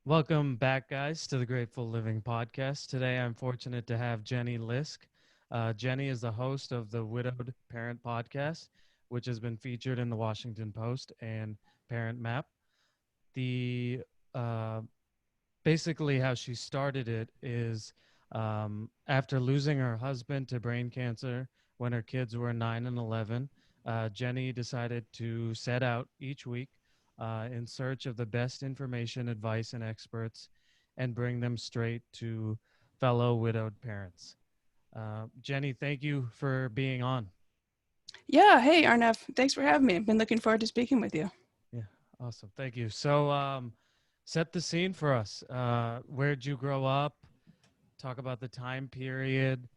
Welcome back, guys, to the Grateful Living Podcast. Today, I'm fortunate to have Jenny Lisk. Jenny is the host of the Widowed Parent Podcast, which has been featured in the Washington Post and Parent Map. The Basically, how she started it is after losing her husband to brain cancer when her kids were 9 and 11. Jenny decided to set out each week in search of the best information, advice, and experts, and bring them straight to fellow widowed parents. Jenny, thank you for being on. Yeah, hey Arnav, thanks for having me. I've been looking forward to speaking with you. Yeah, awesome. Thank you. Set the scene for us. Where'd you grow up? Talk about the time period.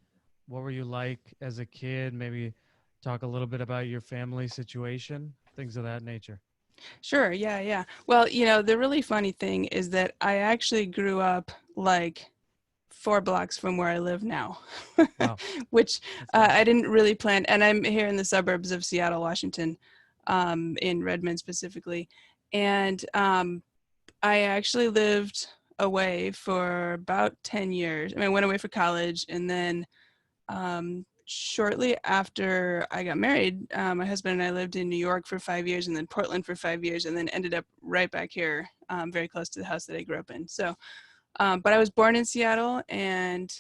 What were you like as a kid? Maybe talk a little bit about your family situation, things of that nature. Sure, yeah. Well, the really funny thing is that I actually grew up like 4 blocks from where I live now, Wow, which that's awesome. I didn't really plan. And I'm here in the suburbs of Seattle, Washington, in Redmond specifically. And I actually lived away for about 10 years. I mean, I went away for college and then shortly after I got married, my husband and I lived in New York for 5 years and then Portland for 5 years and then ended up right back here, very close to the house that I grew up in. So, but I was born in Seattle and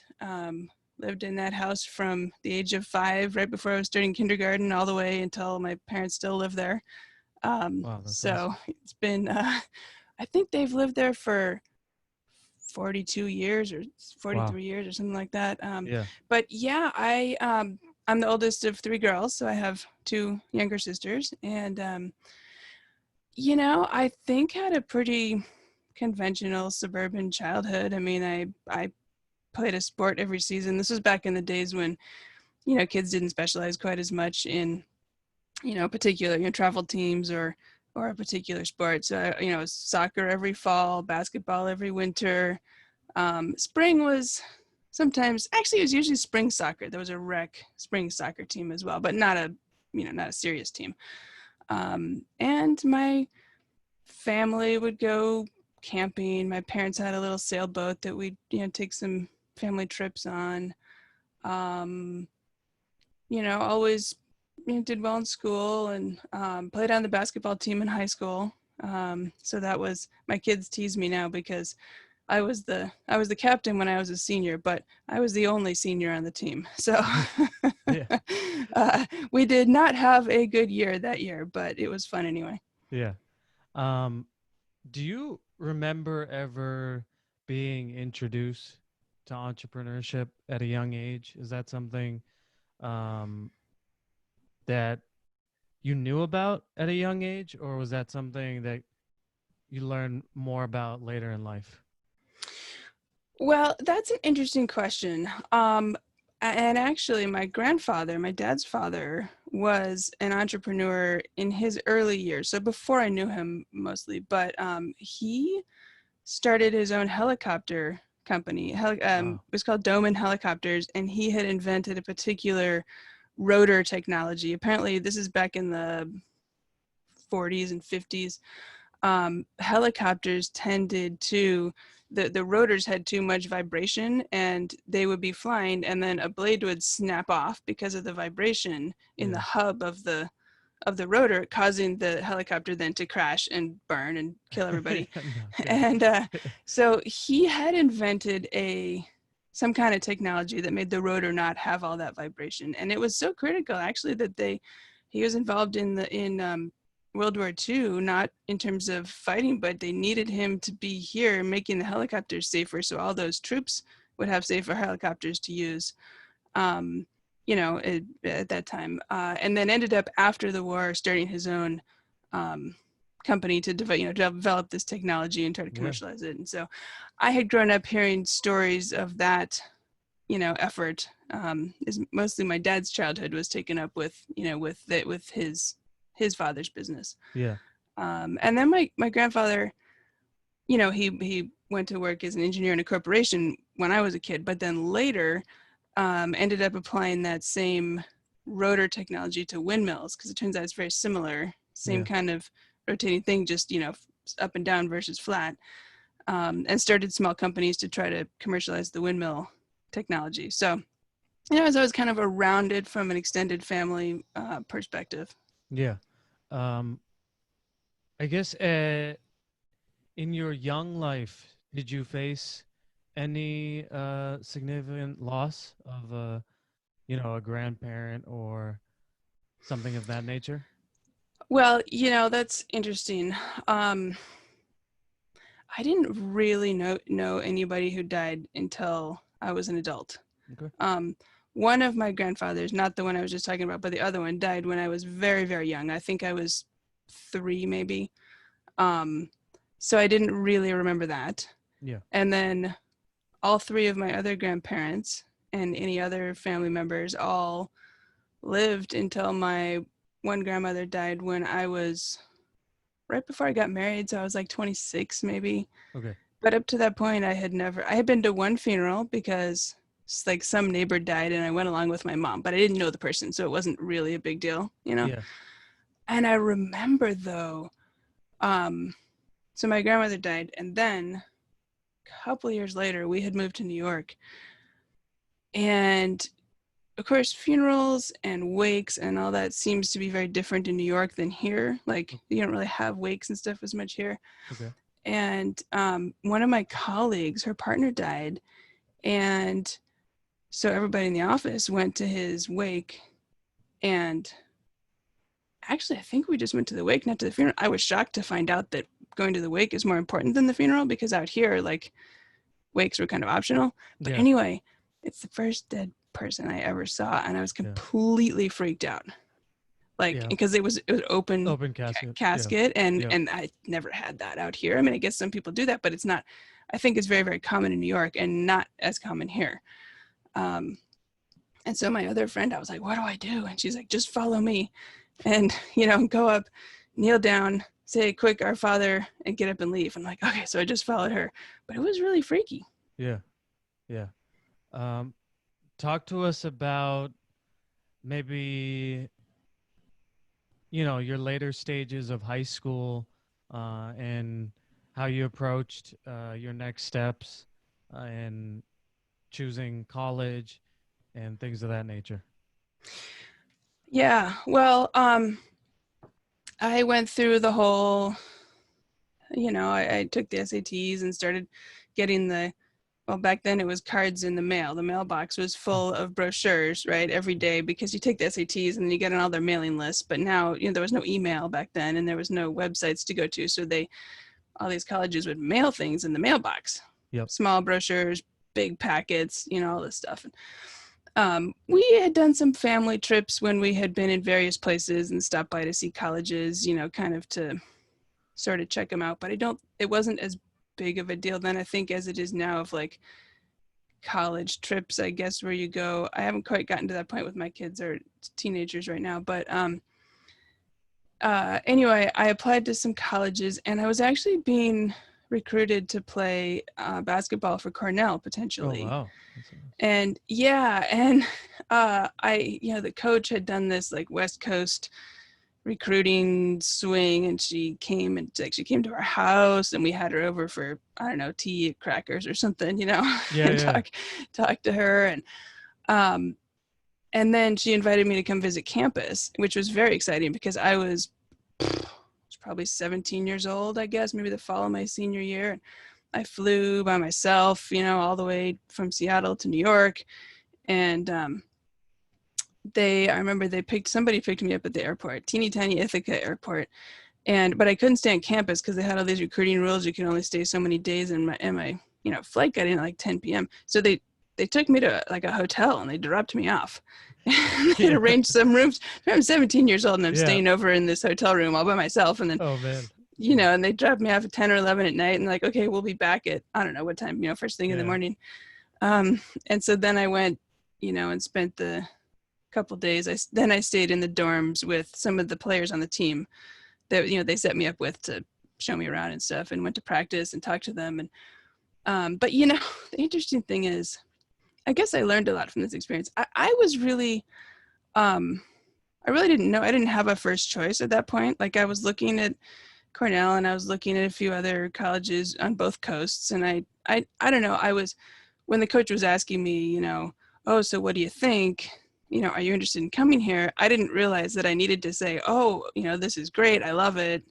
lived in that house from the age of 5, right before I was starting kindergarten, all the way until my parents still live there. Wow, that's So awesome. it's been, I think they've lived there for 42 years or Wow. 43 years or something like that. Yeah. But yeah, I'm the oldest of 3 girls, so I have 2 younger sisters, and I think had a pretty conventional suburban childhood. I mean, I played a sport every season. This was back in the days when kids didn't specialize quite as much in particular travel teams or a particular sport. So soccer every fall, basketball every winter. Spring was sometimes, actually it was usually spring soccer. There was a rec spring soccer team as well, but not a serious team. And my family would go camping. My parents had a little sailboat that we'd take some family trips on. um, Always did well in school and played on the basketball team in high school. So that was, my kids tease me now because I was the captain when I was a senior, but I was the only senior on the team. So Yeah. we did not have a good year that year, but it was fun anyway. Yeah. Um, do you remember ever being introduced to entrepreneurship at a young age? Is that something um, that you knew about at a young age, or was that something that you learned more about later in life? Well, that's an interesting question. And actually, my grandfather, my dad's father, was an entrepreneur in his early years. So before I knew him mostly, but he started his own helicopter company. It Wow. was called Doman Helicopters, and he had invented a particular rotor technology. Apparently, this is back in the 40s and 50s. Helicopters tended to, the rotors had too much vibration and they would be flying and then a blade would snap off because of the vibration in the Yeah. hub of the rotor, causing the helicopter then to crash and burn and kill everybody. No kidding. And so he had invented some kind of technology that made the rotor not have all that vibration, and it was so critical actually that he was involved in World War II, not in terms of fighting, but they needed him to be here making the helicopters safer so all those troops would have safer helicopters to use. Um, at that time, and then ended up after the war starting his own um, company to develop this technology and try to Yeah. commercialize it. And so, I had grown up hearing stories of that, effort. Is mostly my dad's childhood was taken up with, with his father's business. Yeah. And then my grandfather, he went to work as an engineer in a corporation when I was a kid, but then later ended up applying that same rotor technology to windmills because it turns out it's very similar, same Yeah. kind of rotating thing, just up and down versus flat. and started small companies to try to commercialize the windmill technology. So, you know, I was always kind of around it from an extended family perspective. Yeah. Um, I guess in your young life, did you face any significant loss of a grandparent or something of that nature? Well, you know, that's interesting. I didn't really know anybody who died until I was an adult. Okay. Um, one of my grandfathers, not the one I was just talking about, but the other one died when I was very, very young. I think I was 3, maybe. Um, so I didn't really remember that. Yeah. And then all 3 of my other grandparents and any other family members all lived until my one grandmother died when I was right before I got married. So I was like 26, maybe. Okay. But up to that point, I had been to one funeral because like some neighbor died and I went along with my mom, but I didn't know the person. So it wasn't really a big deal, you know? Yeah. And I remember though, um, so my grandmother died, and then a couple of years later, we had moved to New York. And of course, funerals and wakes and all that seems to be very different in New York than here. Like, you don't really have wakes and stuff as much here. Okay. And one of my colleagues, her partner died. And so everybody in the office went to his wake. And actually, I think we just went to the wake, not to the funeral. I was shocked to find out that going to the wake is more important than the funeral, because out here, like, wakes were kind of optional. But Yeah. anyway, it's the first dead person I ever saw, and I was Yeah. completely freaked out. Like, Yeah. because it was open Open casket. Yeah. casket, and Yeah. I never had that out here. I mean, I guess some people do that, but it's not. I think it's very, very common in New York and not as common here. Um, and so my other friend, I was like, "What do I do?" And she's like, "Just follow me," and go up, kneel down, say a quick Our Father, and get up and leave. I'm like, okay, so I just followed her, but it was really freaky. Yeah. Yeah. Um, Talk to us about maybe your later stages of high school, and how you approached your next steps, and choosing college and things of that nature. Yeah, well, I went through the whole, I took the SATs and started getting well, back then it was cards in the mail. The mailbox was Oh, full of brochures, right, every day, because you take the SATs and you get on all their mailing lists. But now, there was no email back then and there was no websites to go to. So all these colleges would mail things in the mailbox, yep. small brochures, big packets, all this stuff. We had done some family trips when we had been in various places and stopped by to see colleges, kind of to sort of check them out. But it wasn't as big of a deal then, I think, as it is now, of like college trips, I guess, where you go. I haven't quite gotten to that point with my kids, or teenagers right now. But anyway, I applied to some colleges and I was actually being recruited to play basketball for Cornell Oh potentially. wow. That's nice. And yeah, and the coach had done this like West Coast recruiting swing, and she came to our house and we had her over for, I don't know, tea, crackers or something, Yeah, and yeah. talk to her. Um, and then she invited me to come visit campus, which was very exciting because I was probably 17 years old, I guess, maybe the fall of my senior year. And I flew by myself, all the way from Seattle to New York. And I remember somebody picked me up at the airport, teeny tiny Ithaca airport. But I couldn't stay on campus because they had all these recruiting rules. You can only stay so many days, and my flight got in at like 10 p.m. So they took me to like a hotel and they dropped me off. And they'd Yeah. arranged some rooms. I'm 17 years old and I'm Yeah. staying over in this hotel room all by myself. And then, Oh man. Yeah. and they dropped me off at 10 or 11 at night and like, okay, we'll be back at, I don't know what time, first thing in the Yeah. morning. And so then I went, and spent the couple days. Then I stayed in the dorms with some of the players on the team that, they set me up with to show me around and stuff, and went to practice and talked to them. And but the interesting thing is, I guess I learned a lot from this experience. I was really I really didn't know. I didn't have a first choice at that point. Like, I was looking at Cornell, and I was looking at a few other colleges on both coasts. And I don't know, when the coach was asking me, oh, so what do you think? Are you interested in coming here? I didn't realize that I needed to say, oh, this is great. I love it.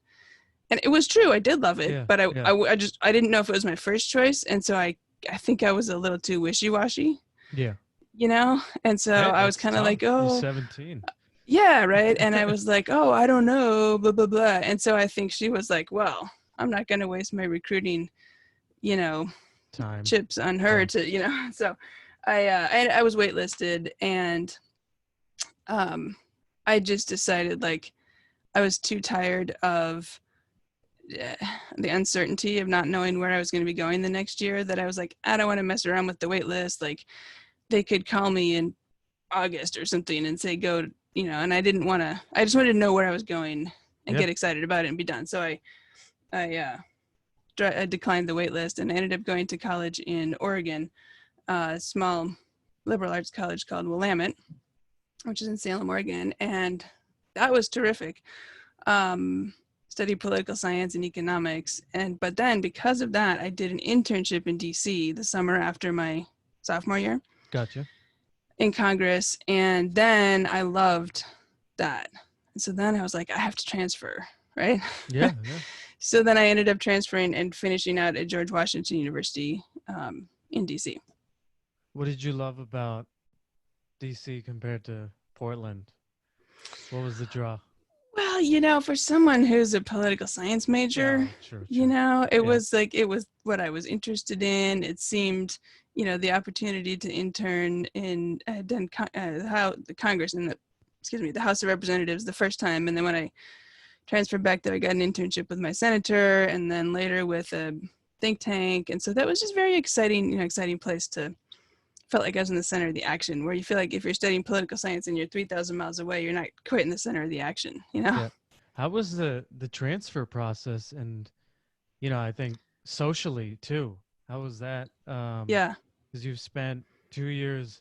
And it was true. I did love it, Yeah, but yeah, I didn't know if it was my first choice. And so I think I was a little too wishy-washy, yeah. And so Hey, I was that's kind of tough. like, You're oh, 17. yeah, right. And I was like, oh, I don't know, blah, blah, blah. And so I think she was like, well, I'm not going to waste my recruiting, you know, Time. chips on Yeah. her to, so I was waitlisted, and I just decided, like, I was too tired of the uncertainty of not knowing where I was going to be going the next year, that I was like, I don't want to mess around with the wait list. Like, they could call me in August or something and say, go, and I just wanted to know where I was going and Yeah. get excited about it and be done. So I declined the wait list, and I ended up going to college in Oregon, a small liberal arts college called Willamette, which is in Salem, Oregon. And that was terrific. Studied political science and economics. But then, because of that, I did an internship in DC the summer after my sophomore year Gotcha. in Congress. And then I loved that. And so then I was like, I have to transfer, right? Yeah, yeah. So then I ended up transferring and finishing out at George Washington University in DC. What did you love about DC compared to Portland? What was the draw? Well, for someone who's a political science major, Oh, true, true. it Yeah. was what I was interested in. It seemed, the opportunity to intern in the Congress and the House of Representatives the first time. And then when I transferred back there, I got an internship with my senator, and then later with a think tank. And so that was just very exciting, exciting place to, felt like I was in the center of the action, where you feel like if you're studying political science and you're 3,000 miles away, you're not quite in the center of the action. Yeah. How was the transfer process, and I think socially too? How was that? Yeah. Because you've spent 2 years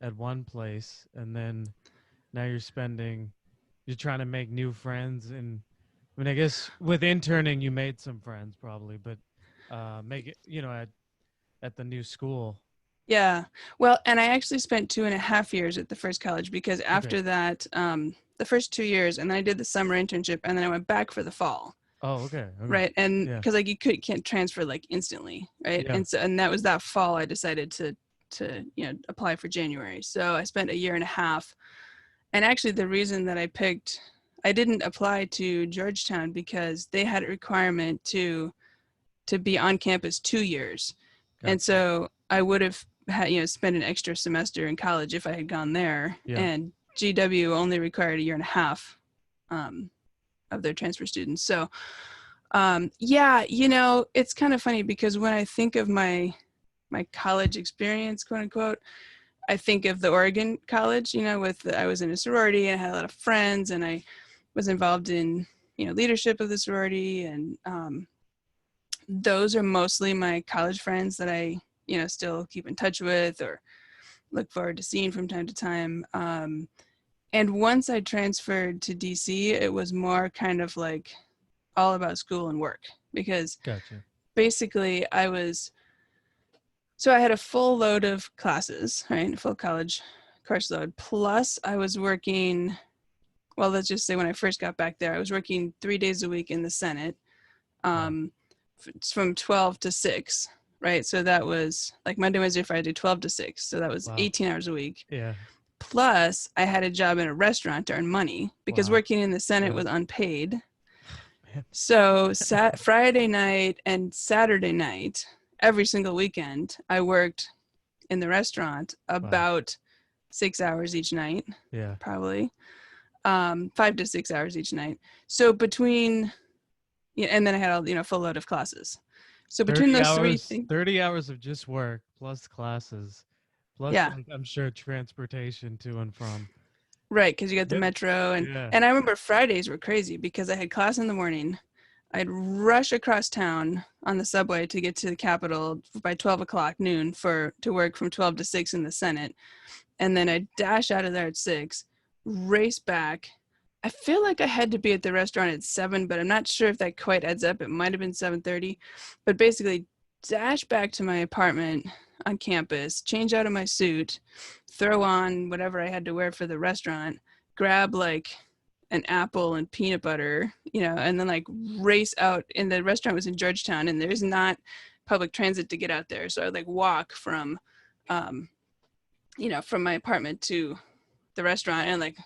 at one place, and then now you're trying to make new friends. And I mean, I guess with interning, you made some friends probably, but make it, at the new school. Yeah. Well, and I actually spent 2.5 years at the first college, because Okay. after that, the first 2 years, and then I did the summer internship, and then I went back for the fall. Oh, okay. Okay. Right. And Yeah. because, like, can't transfer like instantly. Right. Yeah. And that was that fall I decided to apply for January. So I spent a year and a half. And actually, the reason that I didn't apply to Georgetown, because they had a requirement to be on campus 2 years. And Gotcha. so I would have had, spent an extra semester in college if I had gone there. Yeah. And GW only required a year and a half of their transfer students. So, yeah, it's kind of funny, because when I think of my college experience, quote unquote, I think of the Oregon college, I was in a sorority and I had a lot of friends, and I was involved in, leadership of the sorority. And those are mostly my college friends that I, still keep in touch with or look forward to seeing from time to time. And once I transferred to DC, it was more kind of like all about school and work, because Gotcha. basically I had a full load of classes, right? A full college course load. Plus I was working, well, let's just say when I first got back there, I was working 3 days a week in the Senate, Wow. from 12 to 6, right? So that was like Monday, Wednesday, Friday, 12 to 6. So that was Wow. 18 hours a week. Yeah. Plus I had a job in a restaurant to earn money, because Wow. working in the Senate Yeah. was unpaid. Man. So Friday night and Saturday night, every single weekend, I worked in the restaurant Wow. about 6 hours each night, Yeah. probably 5 to 6 hours each night. So between, and then I had all, full load of classes. So between 30 those three hours, things, 30 hours of just work plus classes, plus yeah, like I'm sure transportation to and from. right, because you got the Yeah. metro, and Yeah. I remember Fridays were crazy, because I had class in the morning. I'd rush across town on the subway to get to the Capitol by 12 o'clock noon to work from 12 to 6 in the Senate. And then I'd dash out of there at 6, race back, I feel like I had to be at the restaurant at 7, but I'm not sure if that quite adds up. It might have been 7:30, but basically dash back to my apartment on campus, change out of my suit, throw on whatever I had to wear for the restaurant, grab like an apple and peanut butter, and then like race out. And the restaurant was in Georgetown, and there's not public transit to get out there. So I would like walk from, from my apartment to the restaurant and like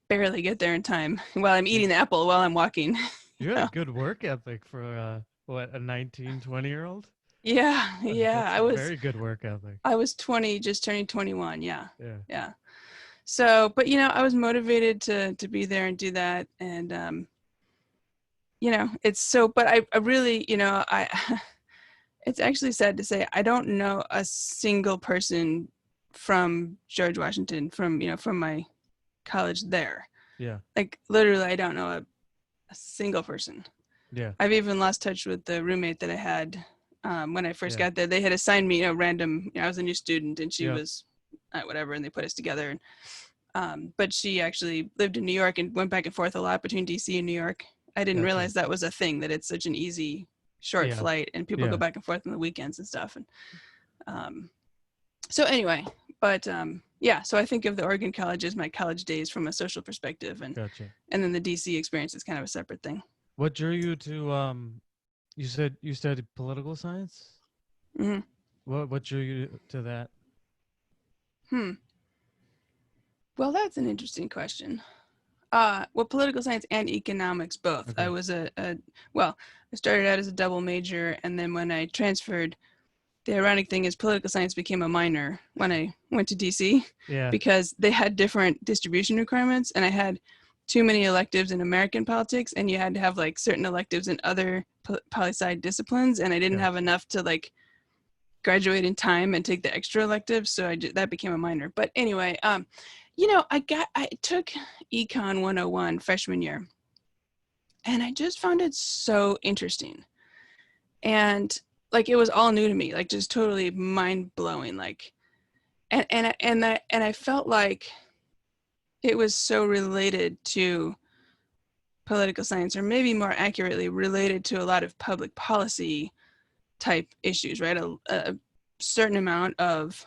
barely get there in time while I'm eating the apple while I'm walking. You had a good work ethic for a 19, 20-year-old? Yeah, yeah. That's a very good work ethic. I was 20, just turning 21. Yeah. Yeah. Yeah. So, but I was motivated to be there and do that. And it's so, but I really, it's actually sad to say I don't know a single person from George Washington, from my college there. Yeah. Like literally I don't know a single person. Yeah. I've even lost touch with the roommate that I had when I first got there. They had assigned me random, I was a new student and she was whatever, and they put us together. And but she actually lived in New York and went back and forth a lot between DC and New York. I didn't realize that was a thing, that it's such an easy short flight and people go back and forth on the weekends and stuff. And so anyway, but so I think of the Oregon College as my college days from a social perspective, and and then the DC experience is kind of a separate thing. What drew you to you said you studied political science? Mm-hmm. What drew you to that? Well, that's an interesting question. Well, political science and economics both. Okay. I was I started out as a double major, and then when I transferred, the ironic thing is political science became a minor when I went to DC because they had different distribution requirements, and I had too many electives in American politics, and you had to have like certain electives in other poli-sci disciplines, and I didn't have enough to like graduate in time and take the extra electives, so that became a minor. But anyway, I took Econ 101 freshman year, and I just found it so interesting, and like it was all new to me, like just totally mind blowing, like, and I felt like it was so related to political science, or maybe more accurately related to a lot of public policy type issues, right? A certain amount of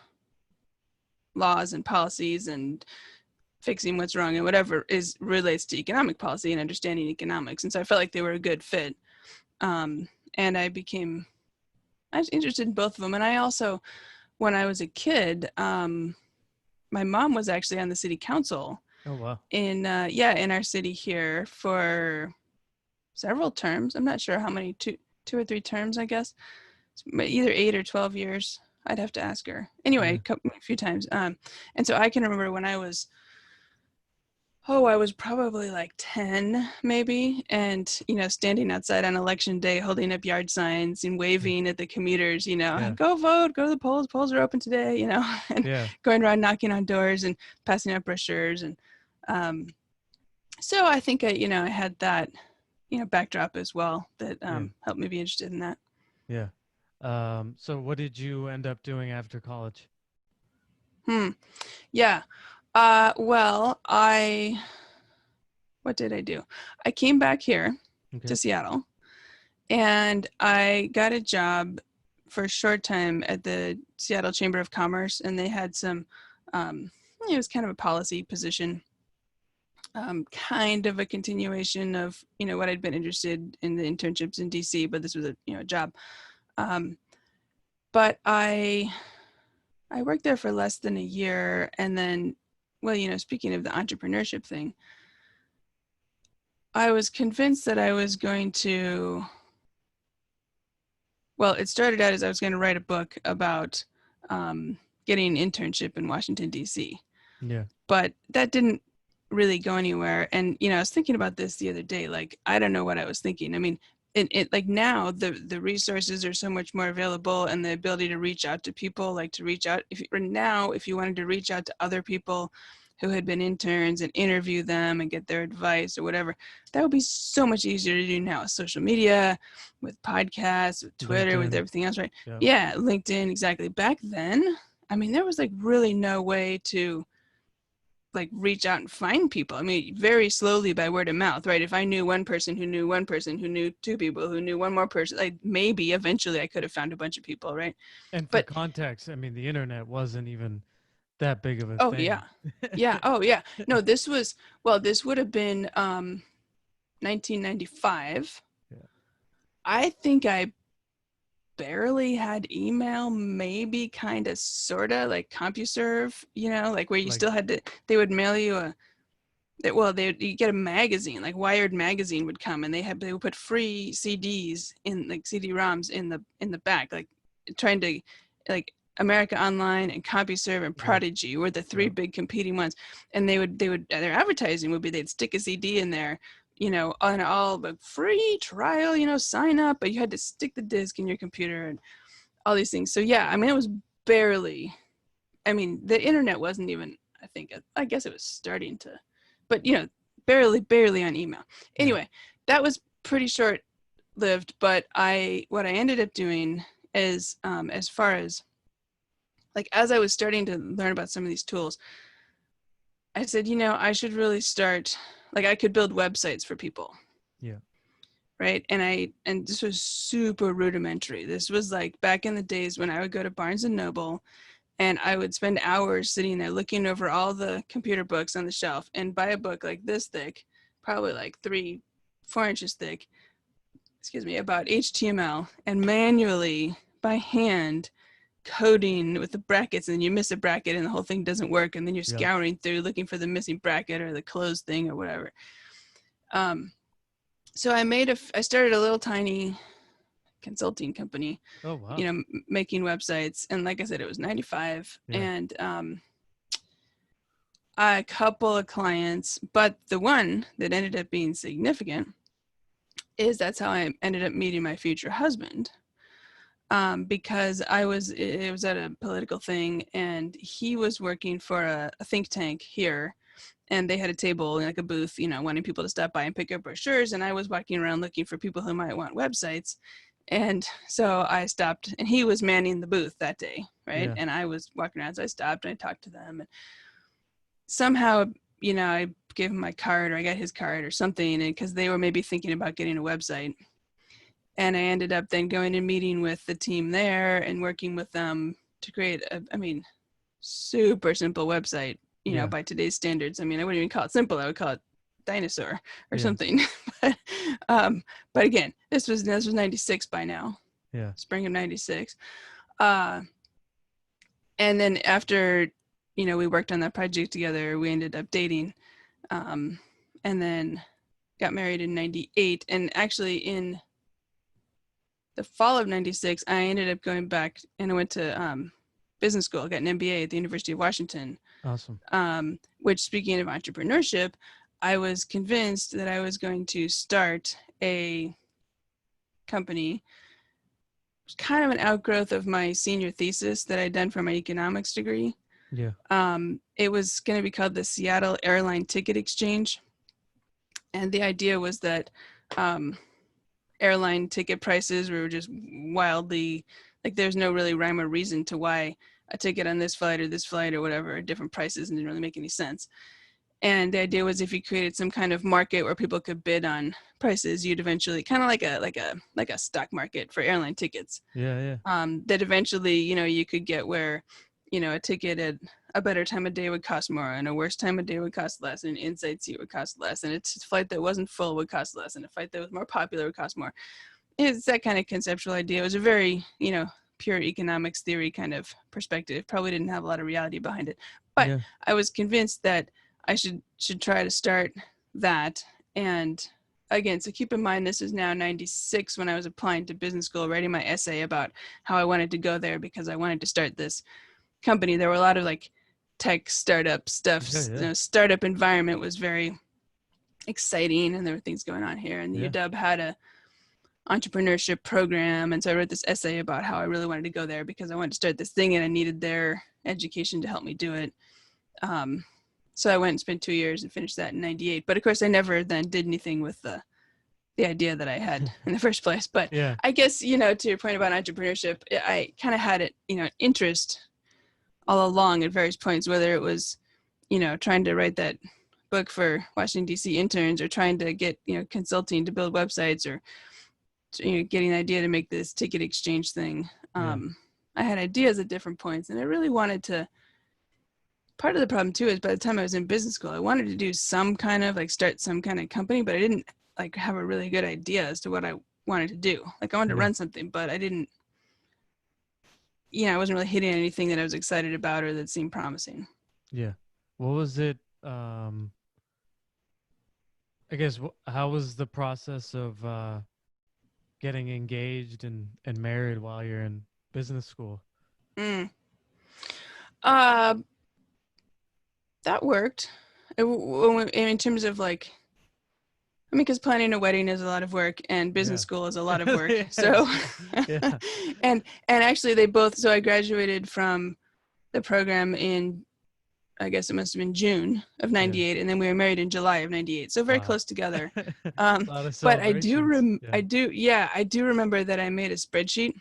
laws and policies and fixing what's wrong and whatever relates to economic policy and understanding economics. And so I felt like they were a good fit. And I was interested in both of them. And I also, when I was a kid, my mom was actually on the city council. Oh, wow. In our city here for several terms. I'm not sure how many, two or three terms, I guess. Either 8 or 12 years. I'd have to ask her. Anyway, a few times. And so I can remember when I was probably like 10 maybe, and standing outside on election day holding up yard signs and waving at the commuters, go vote, go to the polls are open today, and going around knocking on doors and passing out brochures. And so I think I had that backdrop as well that helped me be interested in that. So what did you end up doing after college? Well, what did I do? I came back here to Seattle, and I got a job for a short time at the Seattle Chamber of Commerce, and they had some, it was kind of a policy position, kind of a continuation of, what I'd been interested in, the internships in DC, but this was a job. But I worked there for less than a year, and then, speaking of the entrepreneurship thing, I was convinced that I was going to, it started out as I was going to write a book about getting an internship in Washington, D.C. Yeah. But that didn't really go anywhere. And, I was thinking about this the other day, like, I don't know what I was thinking. I mean, like now the resources are so much more available, and the ability to reach out to people, like to reach out if you wanted to reach out to other people who had been interns and interview them and get their advice or whatever, that would be so much easier to do now with social media, with podcasts, with Twitter, LinkedIn, with everything else, right? Yeah, LinkedIn, exactly. Back then, I mean, there was like really no way to like reach out and find people. I mean, very slowly by word of mouth, right? If I knew one person who knew one person who knew two people who knew one more person, like maybe eventually I could have found a bunch of people, right? And for But context, I mean, the internet wasn't even that big of a oh thing. yeah, yeah, oh yeah. No, this was, well, this would have been 1995. Yeah. I think I barely had email, maybe kind of sort of like CompuServe, you know, like where you Like, still had to, they would mail you a, well, you get a magazine, like Wired magazine would come, and they would put free CDs in, like CD-ROMs in the back, like trying to, like America Online and CompuServe and yep, Prodigy were the three yep, big competing ones, and they would their advertising would be they'd stick a CD in there, you know, on all the free trial, you know, sign up, but you had to stick the disc in your computer and all these things. So yeah, I mean, it was barely, I mean, the internet wasn't even, I think, I guess it was starting to, but you know, barely on email. yeah, Anyway, that was pretty short lived, but what I ended up doing is, as far as like, as I was starting to learn about some of these tools, I said, you know, I should really start, like I could build websites for people. yeah, Right. And this was super rudimentary. This was like back in the days when I would go to Barnes and Noble and I would spend hours sitting there looking over all the computer books on the shelf and buy a book like this thick, probably like 4 inches thick, excuse me, about HTML, and manually by hand coding with the brackets, and you miss a bracket and the whole thing doesn't work, and then you're yep. scouring through looking for the missing bracket or the closed thing or whatever. Um, so I started a little tiny consulting company, Oh, wow. you know, making websites, and like I said, it was 95, Yeah, and a couple of clients, but the one that ended up being significant is that's how I ended up meeting my future husband. Because it was at a political thing, and he was working for a think tank here, and they had a table, like a booth, you know, wanting people to stop by and pick up brochures. And I was walking around looking for people who might want websites. And so I stopped, and he was manning the booth that day, right? yeah, And I was walking around, so I stopped and I talked to them. And somehow, you know, I gave him my card, or I got his card or something, and because they were maybe thinking about getting a website. And I ended up then going and meeting with the team there and working with them to create I mean, super simple website, you know, yeah, by today's standards. I mean, I wouldn't even call it simple. I would call it dinosaur or yeah, something. but, but again, this was 96 by now, yeah. spring of 96. And then after, you know, we worked on that project together, we ended up dating, and then got married in 98. And actually in the fall of 96, I ended up going back and I went to business school, got an MBA at the University of Washington, Awesome. which, speaking of entrepreneurship, I was convinced that I was going to start a company. It was kind of an outgrowth of my senior thesis that I'd done for my economics degree. Yeah, It was going to be called the Seattle Airline Ticket Exchange. And the idea was that airline ticket prices were just wildly, like there's no really rhyme or reason to why a ticket on this flight or whatever are different prices, and didn't really make any sense. And the idea was if you created some kind of market where people could bid on prices, you'd eventually kind of like a stock market for airline tickets. yeah, yeah, That eventually, you know, you could get where, you know, a ticket at a better time of day would cost more, and a worse time of day would cost less, and an inside seat would cost less, and a flight that wasn't full would cost less, and a flight that was more popular would cost more. It's that kind of conceptual idea. It was a very, you know, pure economics theory kind of perspective. Probably didn't have a lot of reality behind it, but yeah, I was convinced that I should try to start that. And again, so keep in mind, this is now 96 when I was applying to business school, writing my essay about how I wanted to go there because I wanted to start this company. There were a lot of like tech startup stuff. yeah, You yeah, know, startup environment was very exciting, and there were things going on here. And the yeah, UW had a entrepreneurship program, and so I wrote this essay about how I really wanted to go there because I wanted to start this thing, and I needed their education to help me do it. So I went and spent 2 years and finished that in 98. But of course, I never then did anything with the idea that I had in the first place. But yeah, I guess, you know, to your point about entrepreneurship, I kind of had it, you know, interest all along at various points, whether it was, trying to write that book for Washington D.C. interns, or trying to get consulting to build websites, or getting an idea to make this ticket exchange thing. Yeah. I had ideas at different points, and I really wanted to. Part of the problem too is by the time I was in business school, I wanted to do some kind of start some kind of company, but I didn't have a really good idea as to what I wanted to do. I wanted to run something, but I didn't. I wasn't really hitting anything that I was excited about or that seemed promising. Yeah. What was it? I guess, how was the process of getting engaged and married while you're in business school? That worked. In terms of because planning a wedding is a lot of work, and business school is a lot of work. Yes. So, Yeah. and actually they both. So I graduated from the program in, I guess it must have been June of '98, and then we were married in July of '98. So very close together. A lot of But I do remember that I made a spreadsheet.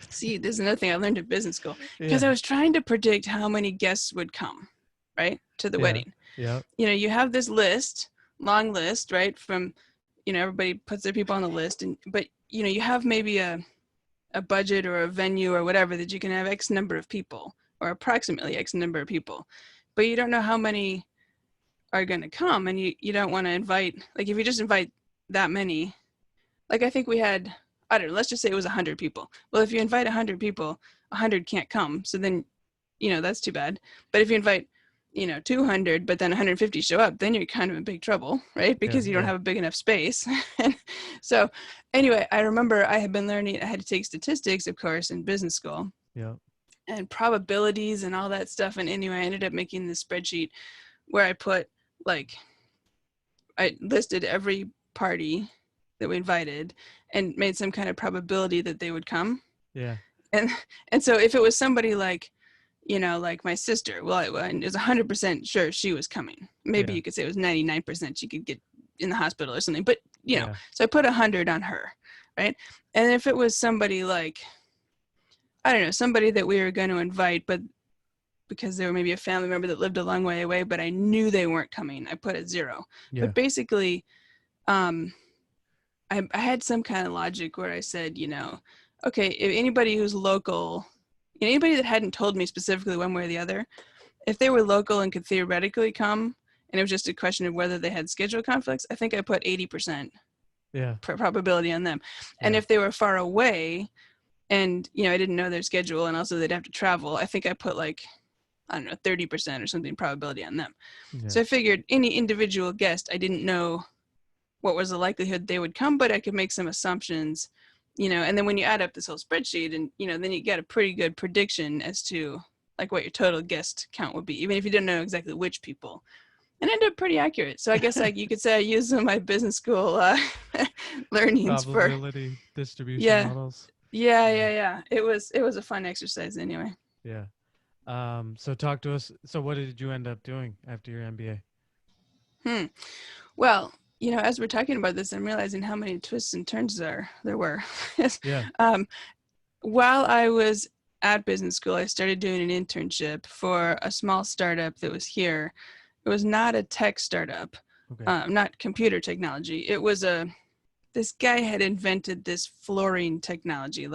See, this is another thing I learned in business school, because Yeah. I was trying to predict how many guests would come, right, to the wedding. Yeah. You have this long list, right, from, everybody puts their people on the list, but you have maybe a budget or a venue or whatever that you can have X number of people, or approximately X number of people, but you don't know how many are going to come, and you don't want to invite, if you just invite that many, I think we had, I don't know, let's just say it was 100 people. Well, if you invite 100 people, 100 can't come, so then that's too bad. But if you invite 200, but then 150 show up, then you're kind of in big trouble, right? Because you don't have a big enough space. So anyway, I remember I had been learning, I had to take statistics, of course, in business school. Yeah. And probabilities and all that stuff. And anyway, I ended up making this spreadsheet where I put I listed every party that we invited and made some kind of probability that they would come. Yeah. And so if it was somebody like my sister, well, it was 100% sure she was coming. Maybe you could say it was 99% she could get in the hospital or something. But, so I put 100 on her, right? And if it was somebody I don't know, somebody that we were going to invite, but because they were maybe a family member that lived a long way away, but I knew they weren't coming, I put it 0. Yeah. But basically, I had some kind of logic where I said, okay, if anybody who's local, anybody that hadn't told me specifically one way or the other, if they were local and could theoretically come, and it was just a question of whether they had schedule conflicts, I think I put 80% probability on them. And if they were far away and, I didn't know their schedule and also they'd have to travel, I think I put 30% or something probability on them. Yeah. So I figured any individual guest, I didn't know what was the likelihood they would come, but I could make some assumptions, and then when you add up this whole spreadsheet and, then you get a pretty good prediction as to what your total guest count would be, even if you didn't know exactly which people. And it ended up pretty accurate. So I guess you could say I used some of my business school learnings probability distribution models. Yeah. It was a fun exercise anyway. Yeah. So talk to us. So what did you end up doing after your MBA? Well, as we're talking about this, I'm realizing how many twists and turns there were. Yeah. While I was at business school, I started doing an internship for a small startup that was here. It was not a tech startup, not computer technology. It was this guy had invented this flooring technology,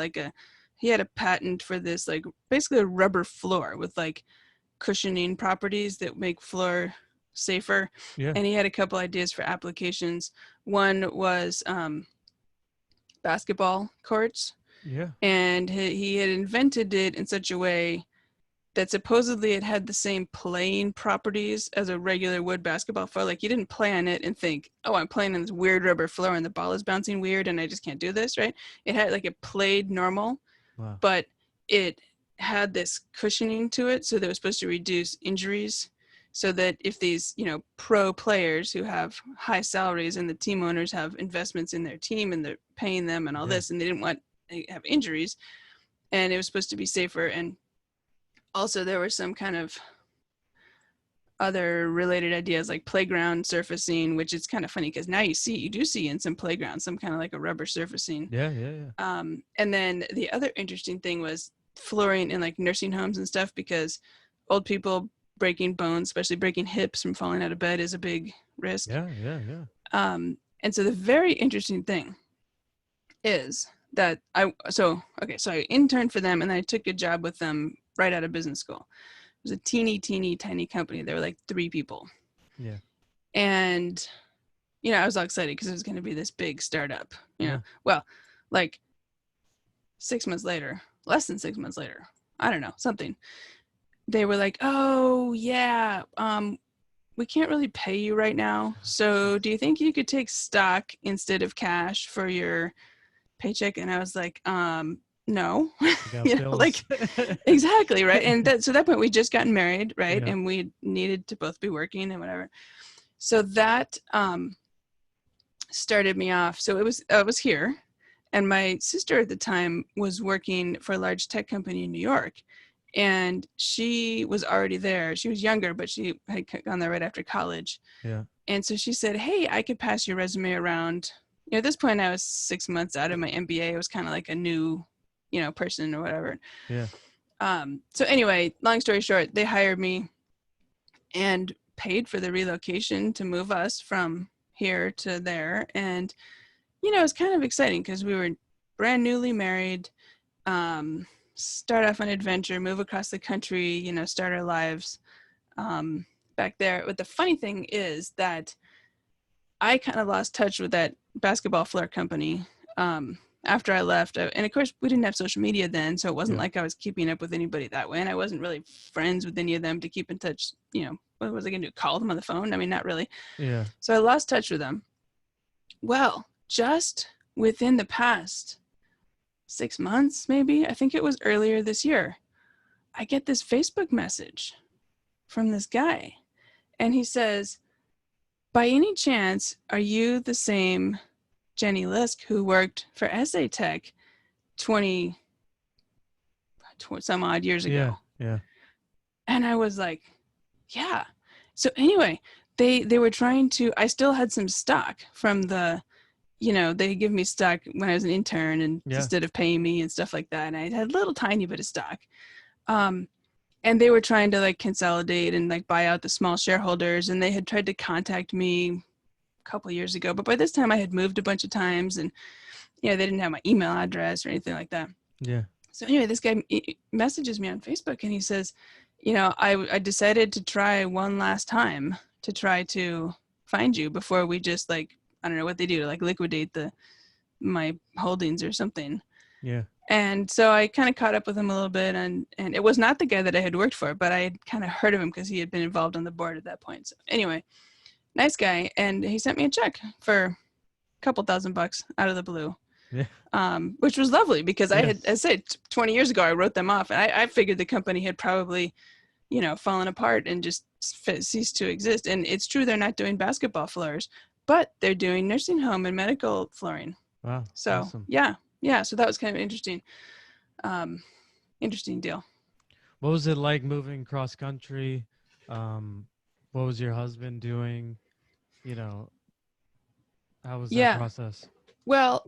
he had a patent for this, basically a rubber floor with cushioning properties that make floor safer. Yeah. And he had a couple ideas for applications. One was basketball courts. Yeah. And he had invented it in such a way that supposedly it had the same playing properties as a regular wood basketball floor. You didn't play on it and think, oh, I'm playing on this weird rubber floor and the ball is bouncing weird and I just can't do this, right? It had it played normal. Wow. But it had this cushioning to it, so that it was supposed to reduce injuries, so that if these, pro players who have high salaries and the team owners have investments in their team and they're paying them and all this, and they didn't want to have injuries, and it was supposed to be safer. And also there were some kind of other related ideas like playground surfacing, which is kind of funny because now you do see in some playgrounds some kind of a rubber surfacing. Yeah. And then the other interesting thing was flooring in nursing homes and stuff, because old people breaking bones, especially breaking hips from falling out of bed, is a big risk. Yeah, yeah, yeah. And so the very interesting thing is that I interned for them, and then I took a job with them right out of business school. It was a teeny tiny company. There were like 3 people. Yeah. And I was all excited because it was going to be this big startup. Yeah. Well, like 6 months later, less than 6 months later, I don't know, something. They were like, "Oh yeah, we can't really pay you right now. So do you think you could take stock instead of cash for your paycheck?" And I was like, no. I got bills. Like exactly, right? And so at that point we just gotten married, right? Yeah. And we needed to both be working and whatever. So that started me off. So I was here, and my sister at the time was working for a large tech company in New York, and she was already there. She was younger, but she had gone there right after college. Yeah. And so she said, "Hey, I could pass your resume around." At this point I was 6 months out of my MBA. I was kind of like a new, person or whatever. Yeah. So anyway, long story short, they hired me and paid for the relocation to move us from here to there. And, it was kind of exciting because we were brand newly married, start off an adventure, move across the country, start our lives back there. But the funny thing is that I kind of lost touch with that basketball floor company after I left. And of course, we didn't have social media then, so it wasn't like I was keeping up with anybody that way. And I wasn't really friends with any of them to keep in touch. What was I going to do? Call them on the phone? I mean, not really. Yeah. So I lost touch with them. Well, just within the past 6 months, maybe, I think it was earlier this year, I get this Facebook message from this guy. And he says, "By any chance, are you the same Jenny Lisk who worked for SA Tech 20 some odd years ago?" Yeah. And I was like, yeah. So anyway, they were trying to, I still had some stock from the, they give me stock when I was an intern and instead of paying me and stuff like that. And I had a little tiny bit of stock. And they were trying to like consolidate and like buy out the small shareholders. And they had tried to contact me a couple of years ago, but by this time I had moved a bunch of times, and they didn't have my email address or anything like that. Yeah. So anyway, this guy messages me on Facebook, and he says, I decided to try one last time to try to find you before we just like, I don't know what they do to like liquidate my holdings or something. Yeah. And so I kind of caught up with him a little bit, and it was not the guy that I had worked for, but I had kind of heard of him because he had been involved on the board at that point. So anyway, nice guy. And he sent me a check for a couple $1,000 out of the blue. Yeah. Which was lovely because I had, as I said, 20 years ago, I wrote them off, and I figured the company had probably, fallen apart and just ceased to exist. And it's true, they're not doing basketball floors, but they're doing nursing home and medical flooring. Wow. So Awesome. yeah. So that was kind of interesting deal. What was it like moving cross country? What was your husband doing? How was that process? Well,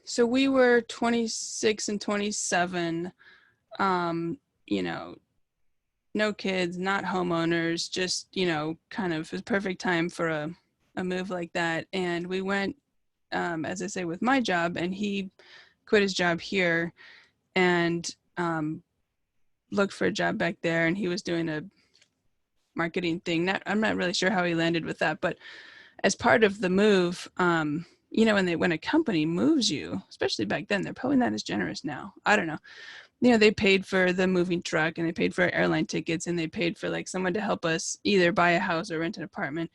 so we were 26 and 27, no kids, not homeowners, just, kind of a perfect time for a move like that. And we went, as I say, with my job, and he quit his job here and looked for a job back there, and he was doing a marketing thing. I'm not really sure how he landed with that, but as part of the move, when a company moves you, especially back then, they're probably not as generous now. I don't know. They paid for the moving truck, and they paid for airline tickets, and they paid for like someone to help us either buy a house or rent an apartment.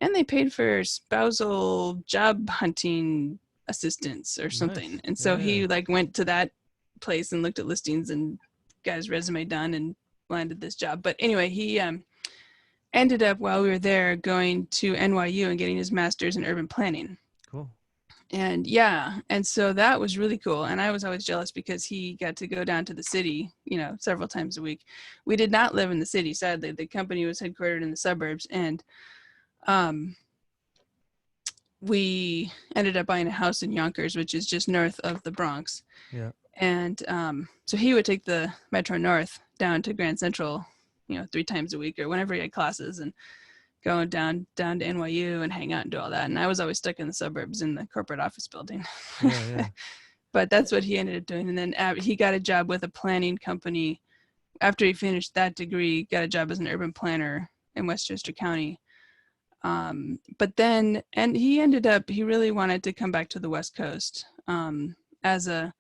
And they paid for spousal job hunting assistance or something. Nice. And so he like went to that place and looked at listings and got his resume done and landed this job. But anyway, he ended up, while we were there, going to NYU and getting his master's in urban planning. Cool. And and so that was really cool. And I was always jealous because he got to go down to the city, several times a week. We did not live in the city, sadly. The company was headquartered in the suburbs, and we ended up buying a house in Yonkers, which is just north of the Bronx. Yeah. And so he would take the Metro North down to Grand Central, 3 times a week or whenever he had classes, and going down to NYU and hang out and do all that. And I was always stuck in the suburbs in the corporate office building. Yeah, yeah. But that's what he ended up doing. And then he got a job with a planning company. After he finished that degree, got a job as an urban planner in Westchester County. But then, and he really wanted to come back to the West Coast. As an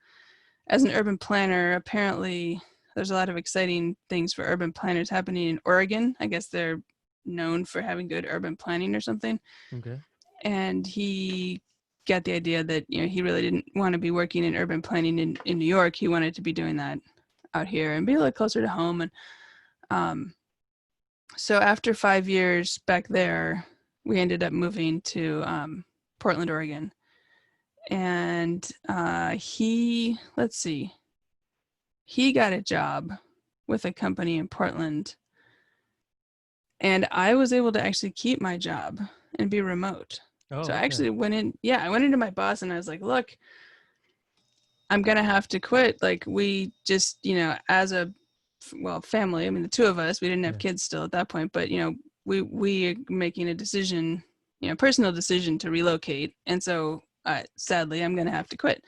urban planner, apparently there's a lot of exciting things for urban planners happening in Oregon. I guess they're known for having good urban planning or something. Okay. And he got the idea that, he really didn't want to be working in urban planning in New York. He wanted to be doing that out here and be a little closer to home. And so after 5 years back there, we ended up moving to Portland, Oregon. And he got a job with a company in Portland. And I was able to actually keep my job and be remote. Oh, So I okay. actually I went into my boss and I was like, look, I'm going to have to quit. Like, we just, as a, family, I mean, the two of us, we didn't have kids still at that point, but, we are making a decision, personal decision to relocate. And so sadly, I'm going to have to quit.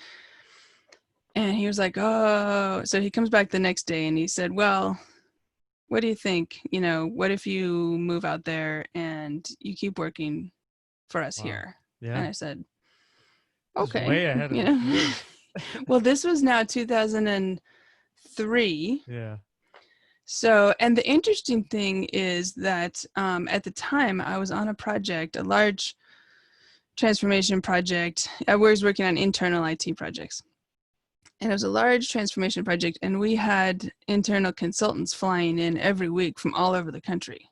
And he was like, oh, so he comes back the next day and he said, well, what do you think? What if you move out there and you keep working for us here? Yeah. And I said, Just okay. way ahead of the curve. Well, this was now 2003. Yeah. So, and the interesting thing is that at the time I was on a project, a large transformation project. I was working on internal IT projects. And it was a large transformation project, and we had internal consultants flying in every week from all over the country.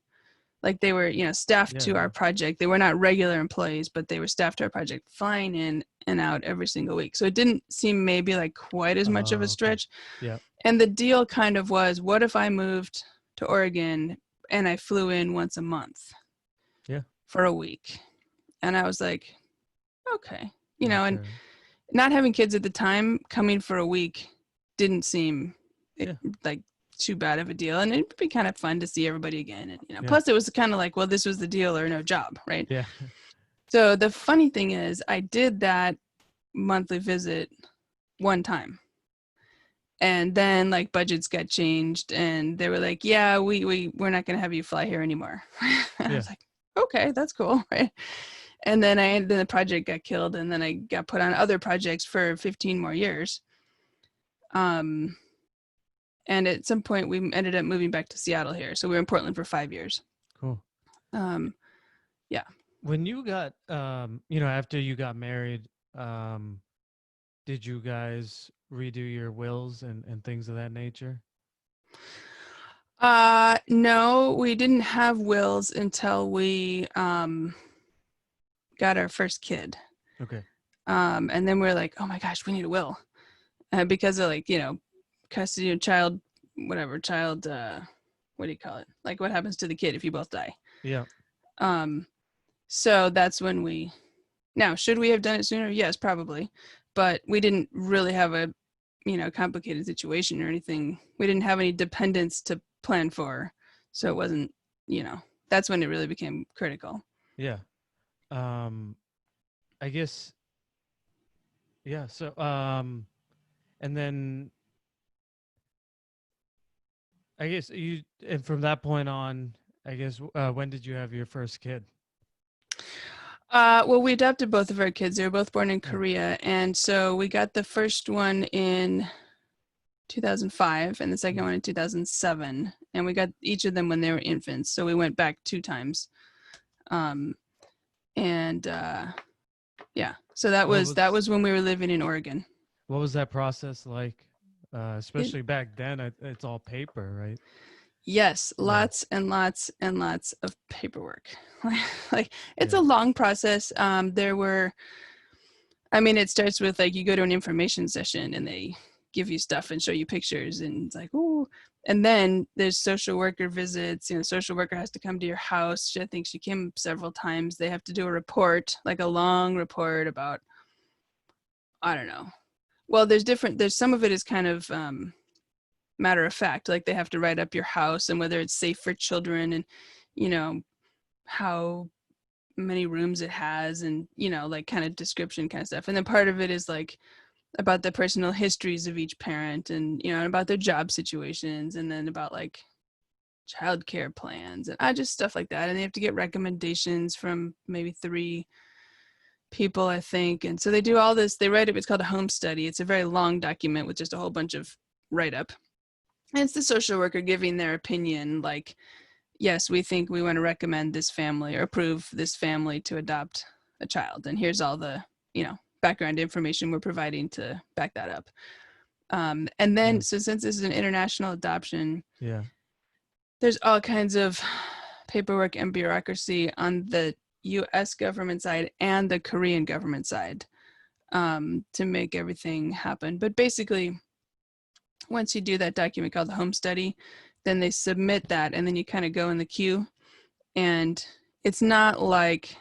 Like, they were, staffed to our project. They were not regular employees, but they were staffed to our project, flying in and out every single week. So it didn't seem maybe like quite as much of a stretch. Okay. Yeah. And the deal kind of was, what if I moved to Oregon and I flew in once a month? Yeah. For a week. And I was like, okay. And Sure. not having kids at the time, coming for a week didn't seem like too bad of a deal. And it'd be kind of fun to see everybody again. And, plus it was kind of like, well, this was the deal or no job, right? Yeah. So the funny thing is, I did that monthly visit one time. And then, like, budgets got changed and they were like, yeah, we're not going to have you fly here anymore. And I was like, okay, that's cool, right? And then the project got killed, and then I got put on other projects for 15 more years. And at some point we ended up moving back to Seattle here. So we were in Portland for 5 years. Cool. Yeah. When you got, after you got married, did you guys redo your wills and things of that nature? No, we didn't have wills until we got our first kid. Okay. And then we're like, oh my gosh, we need a will, because of, like, custody of child, what do you call it? Like, what happens to the kid if you both die? Yeah. So that's when now, should we have done it sooner? Yes, probably. But we didn't really have a, complicated situation or anything. We didn't have any dependents to plan for. So it wasn't, that's when it really became critical. Yeah. I guess, yeah. So, and then I guess and from that point on, I guess, when did you have your first kid? Well, we adopted both of our kids. They were both born in Korea. And so we got the first one in 2005 and the second one in 2007. And we got each of them when they were infants. So we went back 2 times. So that was when we were living in Oregon. What was that process like? Especially back then, it's all paper, right? Yes, lots and lots and lots of paperwork. Like, it's a long process. It starts with, like, you go to an information session and they give you stuff and show you pictures, and it's like, ooh. And then there's social worker visits. Social worker has to come to your house. I think she came several times. They have to do a report, like a long report about, I don't know. Well, there's some of it is kind of matter of fact. Like they have to write up your house and whether it's safe for children and, you know, how many rooms it has and, you know, like kind of description kind of stuff. And then part of it is like about the personal histories of each parent and, you know, and about their job situations and then about like childcare plans and just stuff like that. And they have to get recommendations from maybe 3 people, I think. And so they do all this, they write it, it's called a home study. It's a very long document with just a whole bunch of write up. And it's the social worker giving their opinion, like, yes, we think we want to recommend this family or approve this family to adopt a child. And here's all the, you know, background information we're providing to back that up. And then, so since this is an international adoption, there's all kinds of paperwork and bureaucracy on the US government side and the Korean government side to make everything happen. But basically, once you do that document called the home study, then they submit that and then you kind of go in the queue. And it's not like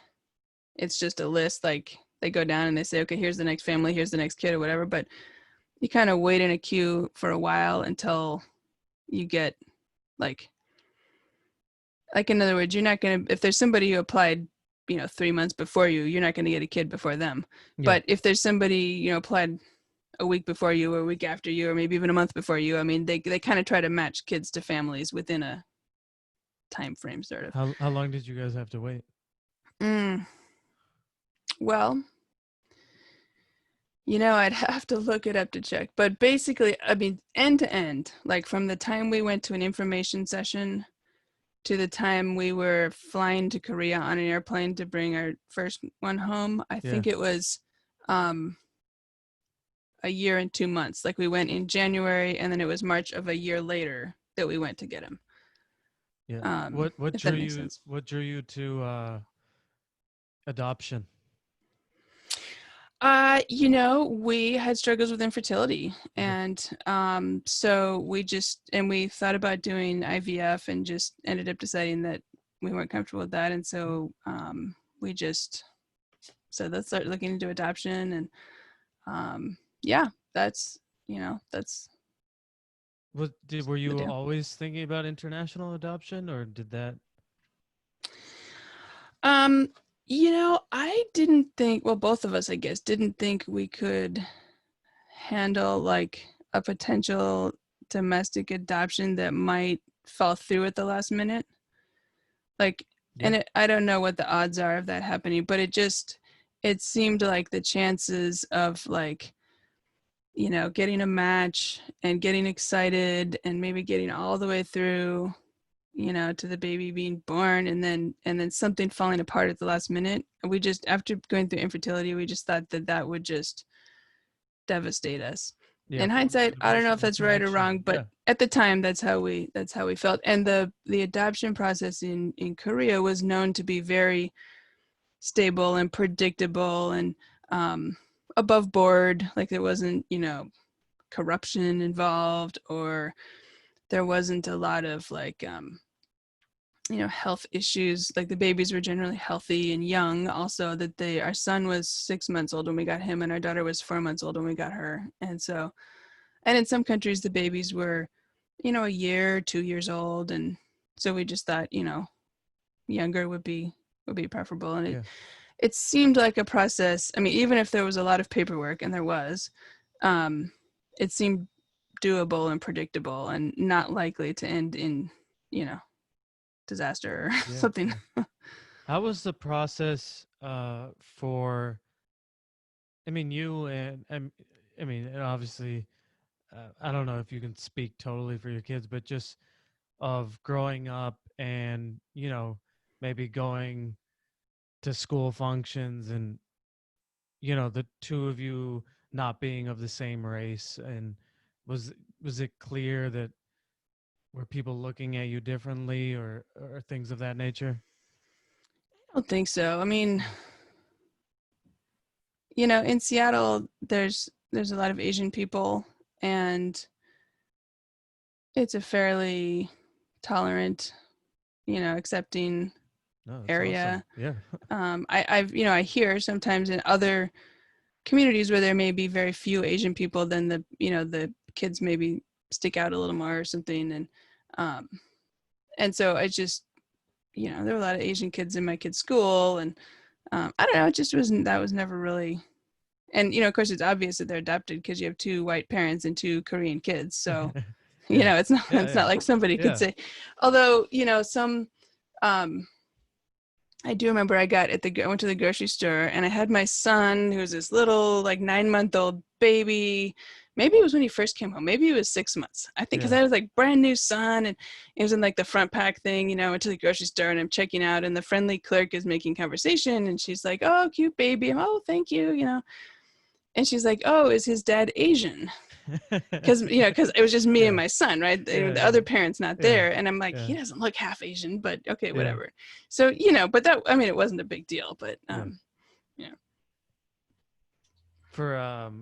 it's just a list, like they go down and they say, okay, here's the next family, here's the next kid or whatever. But you kind of wait in a queue for a while until you get like in other words, you're not going to, if there's somebody who applied, you know, 3 months before you, you're not going to get a kid before them. But if there's somebody, you know, applied a week before you or a week after you, or maybe even a month before you, I mean, they kind of try to match kids to families within a time frame sort of. How long did you guys have to wait? Well, you know, I'd have to look it up to check. But basically, I mean, end to end, like from the time we went to an information session to the time we were flying to Korea on an airplane to bring our first one home, I think it was a year and 2 months. Like we went in January and then it was March of a year later that we went to get him. Yeah. What drew you to adoption? You know, we had struggles with infertility and so we thought about doing IVF and just ended up deciding that we weren't comfortable with that. And so we just said, let's start looking into adoption. And that's, you know, that's. Were you always thinking about international adoption or did that? You know, I didn't think, well, both of us, I guess, didn't think we could handle like a potential domestic adoption that might fall through at the last minute. Like, and I don't know what the odds are of that happening, but it seemed like the chances of like, you know, getting a match and getting excited and maybe getting all the way through, you know, to the baby being born and then something falling apart at the last minute. We just, after going through infertility, we just thought that would just devastate us. In hindsight, I don't know if that's right or wrong, but at the time that's how we felt. And the adoption process in Korea was known to be very stable and predictable and above board. Like there wasn't, you know, corruption involved, or there wasn't a lot of like you know, health issues. Like the babies were generally healthy and young. Also that our son was 6 months old when we got him and our daughter was 4 months old when we got her. And so, and in some countries the babies were, you know, a year, 2 years old. And so we just thought, you know, younger would be preferable. And it seemed like a process. I mean, even if there was a lot of paperwork, and there was, it seemed doable and predictable and not likely to end in, you know, disaster or something. How was the process for, I mean, you and I mean, obviously, I don't know if you can speak totally for your kids, but just of growing up and, you know, maybe going to school functions and, you know, the two of you not being of the same race, and was it clear that were people looking at you differently or things of that nature? I don't think so. I mean, you know, in Seattle, there's a lot of Asian people, and it's a fairly tolerant, you know, accepting area. Awesome. I've, you know, I hear sometimes in other communities where there may be very few Asian people, then the, you know, the kids maybe stick out a little more or something. And so I just, there were a lot of Asian kids in my kid's school, and I don't know, it just wasn't, that was never really, and of course it's obvious that they're adopted because you have 2 white parents and 2 Korean kids. So, Yeah. it's not, Yeah. Yeah. like somebody could Yeah. say, although, some, I do remember I went to the grocery store and I had my son, who was this little like 9-month-old baby. Maybe it was when he first came home. Maybe it was 6 months. I think because Yeah. I was like brand new son, and it was in like the front pack thing. I went to the grocery store and I'm checking out, and the friendly clerk is making conversation, and she's like, "Oh, cute baby." Oh, thank you. And she's like, "Oh, is his dad Asian?" Because it was just me and Yeah. my son, right? Yeah. The Yeah. other parent's not Yeah. there, and I'm like, Yeah. he doesn't look half Asian, but okay, Yeah. whatever. So but that, I mean, it wasn't a big deal, but Yeah. yeah. For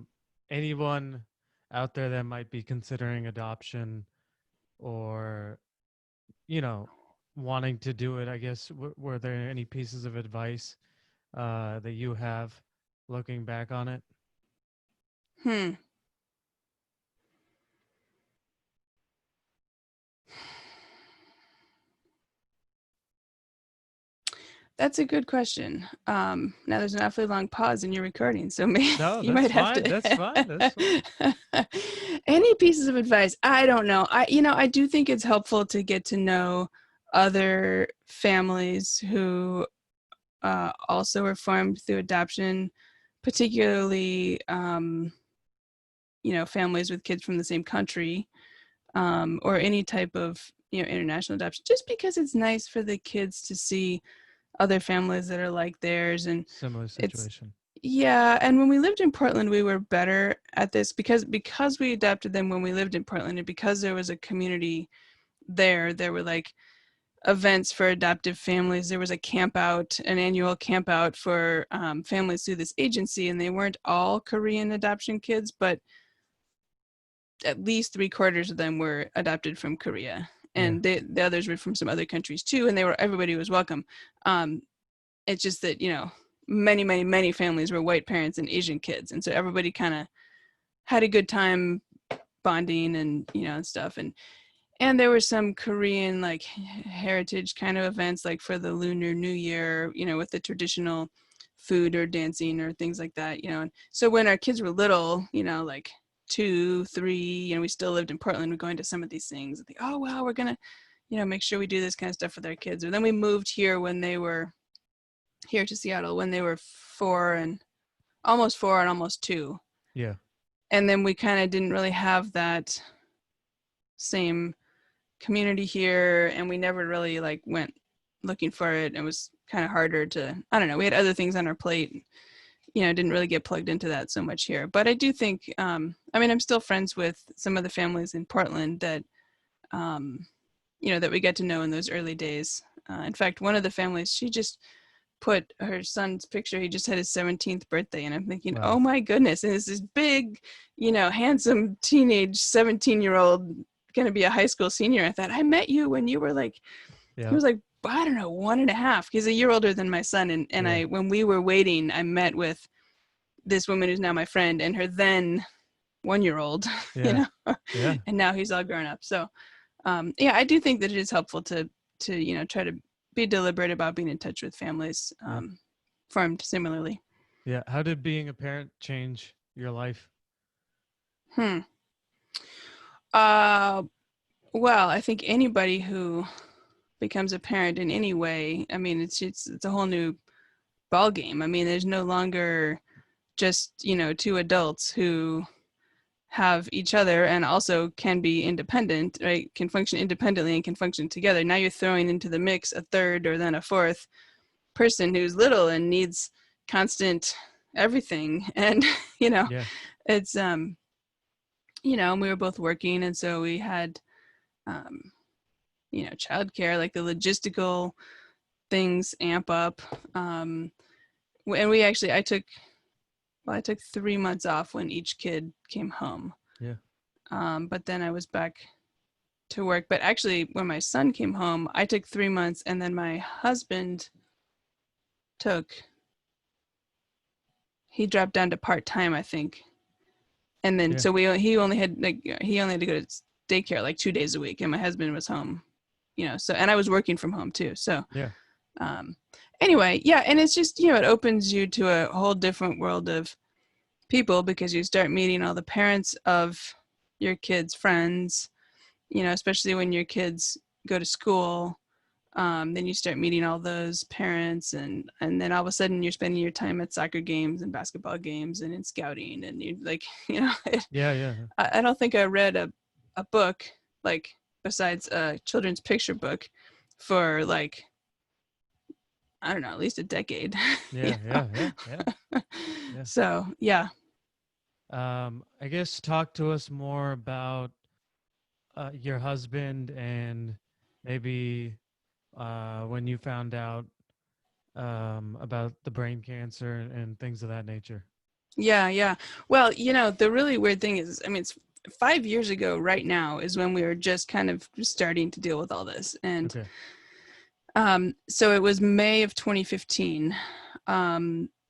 anyone out there that might be considering adoption, or you know wanting to do it, I guess, were there any pieces of advice that you have looking back on it? Hmm. That's a good question. Now there's an awfully long pause in your recording, so maybe No, you that's might have fine. That's to. fine. That's fine. Any pieces of advice? I don't know. I do think it's helpful to get to know other families who also were formed through adoption, particularly families with kids from the same country, or any type of international adoption, just because it's nice for the kids to see other families that are like theirs. And Similar it's, situation. yeah, and when we lived in Portland, we were better at this because we adopted them when we lived in Portland, and because there was a community there were like events for adoptive families. There was an annual camp out for families through this agency, and they weren't all Korean adoption kids, but at least 3/4 of them were adopted from Korea, Yeah. and the others were from some other countries too, and everybody was welcome. It's just that many, many, many families were white parents and Asian kids, and so everybody kind of had a good time bonding and and stuff. And there were some Korean like heritage kind of events, like for the Lunar New Year, with the traditional food or dancing or things like that. And so when our kids were little, like 2, 3, we still lived in Portland, we're going to some of these things and think, oh well, we're gonna make sure we do this kind of stuff with our kids. Or then we moved here when they were here to Seattle when they were 4 and almost 2. Yeah. And then we kind of didn't really have that same community here, and we never really like went looking for it. It was kind of harder to, I don't know, we had other things on our plate, didn't really get plugged into that so much here. But I do think, I'm still friends with some of the families in Portland that that we got to know in those early days. In fact, one of the families, she just put her son's picture. He just had his 17th birthday, and I'm thinking, oh Wow. my goodness! And it's this big, handsome teenage 17-year-old going to be a high school senior. I thought, I met you when you were like, he Yeah. was like, I don't know, 1.5. He's a year older than my son, and Yeah. when we were waiting, I met with this woman who's now my friend and her then 1-year-old, Yeah. Yeah. and now he's all grown up. So yeah, I do think that it is helpful to try to be deliberate about being in touch with families Yeah. formed similarly. Yeah. How did being a parent change your life? Hmm. Uh, well, I think anybody who becomes a parent in any way, I mean, it's a whole new ball game. I mean, there's no longer just 2 adults who have each other and also can be independent, right? Can function independently and can function together. Now you're throwing into the mix a third or then a fourth person who's little and needs constant everything. And Yeah. it's we were both working, and so we had um childcare, like the logistical things amp up. And we actually I took 3 months off when each kid came home. Yeah. But then I was back to work. But actually, when my son came home, I took 3 months, and then my husband he dropped down to part time, I think. And then Yeah. so he only had to go to daycare like 2 days a week, and my husband was home, so, and I was working from home too. So, Yeah. Anyway, yeah. And it's just, it opens you to a whole different world of people, because you start meeting all the parents of your kids' friends, especially when your kids go to school. Then you start meeting all those parents, and then all of a sudden you're spending your time at soccer games and basketball games and in scouting, and you like, Yeah. Yeah. I don't think I read a book, like, besides a children's picture book, for like, I don't know, at least a decade. Yeah. Yeah. Yeah. Yeah. Yeah. So yeah. I guess talk to us more about your husband, and maybe when you found out about the brain cancer and things of that nature. Yeah. Well, the really weird thing is, I mean, it's 5 years ago right now is when we were just kind of starting to deal with all this. And Okay. so it was May of 2015,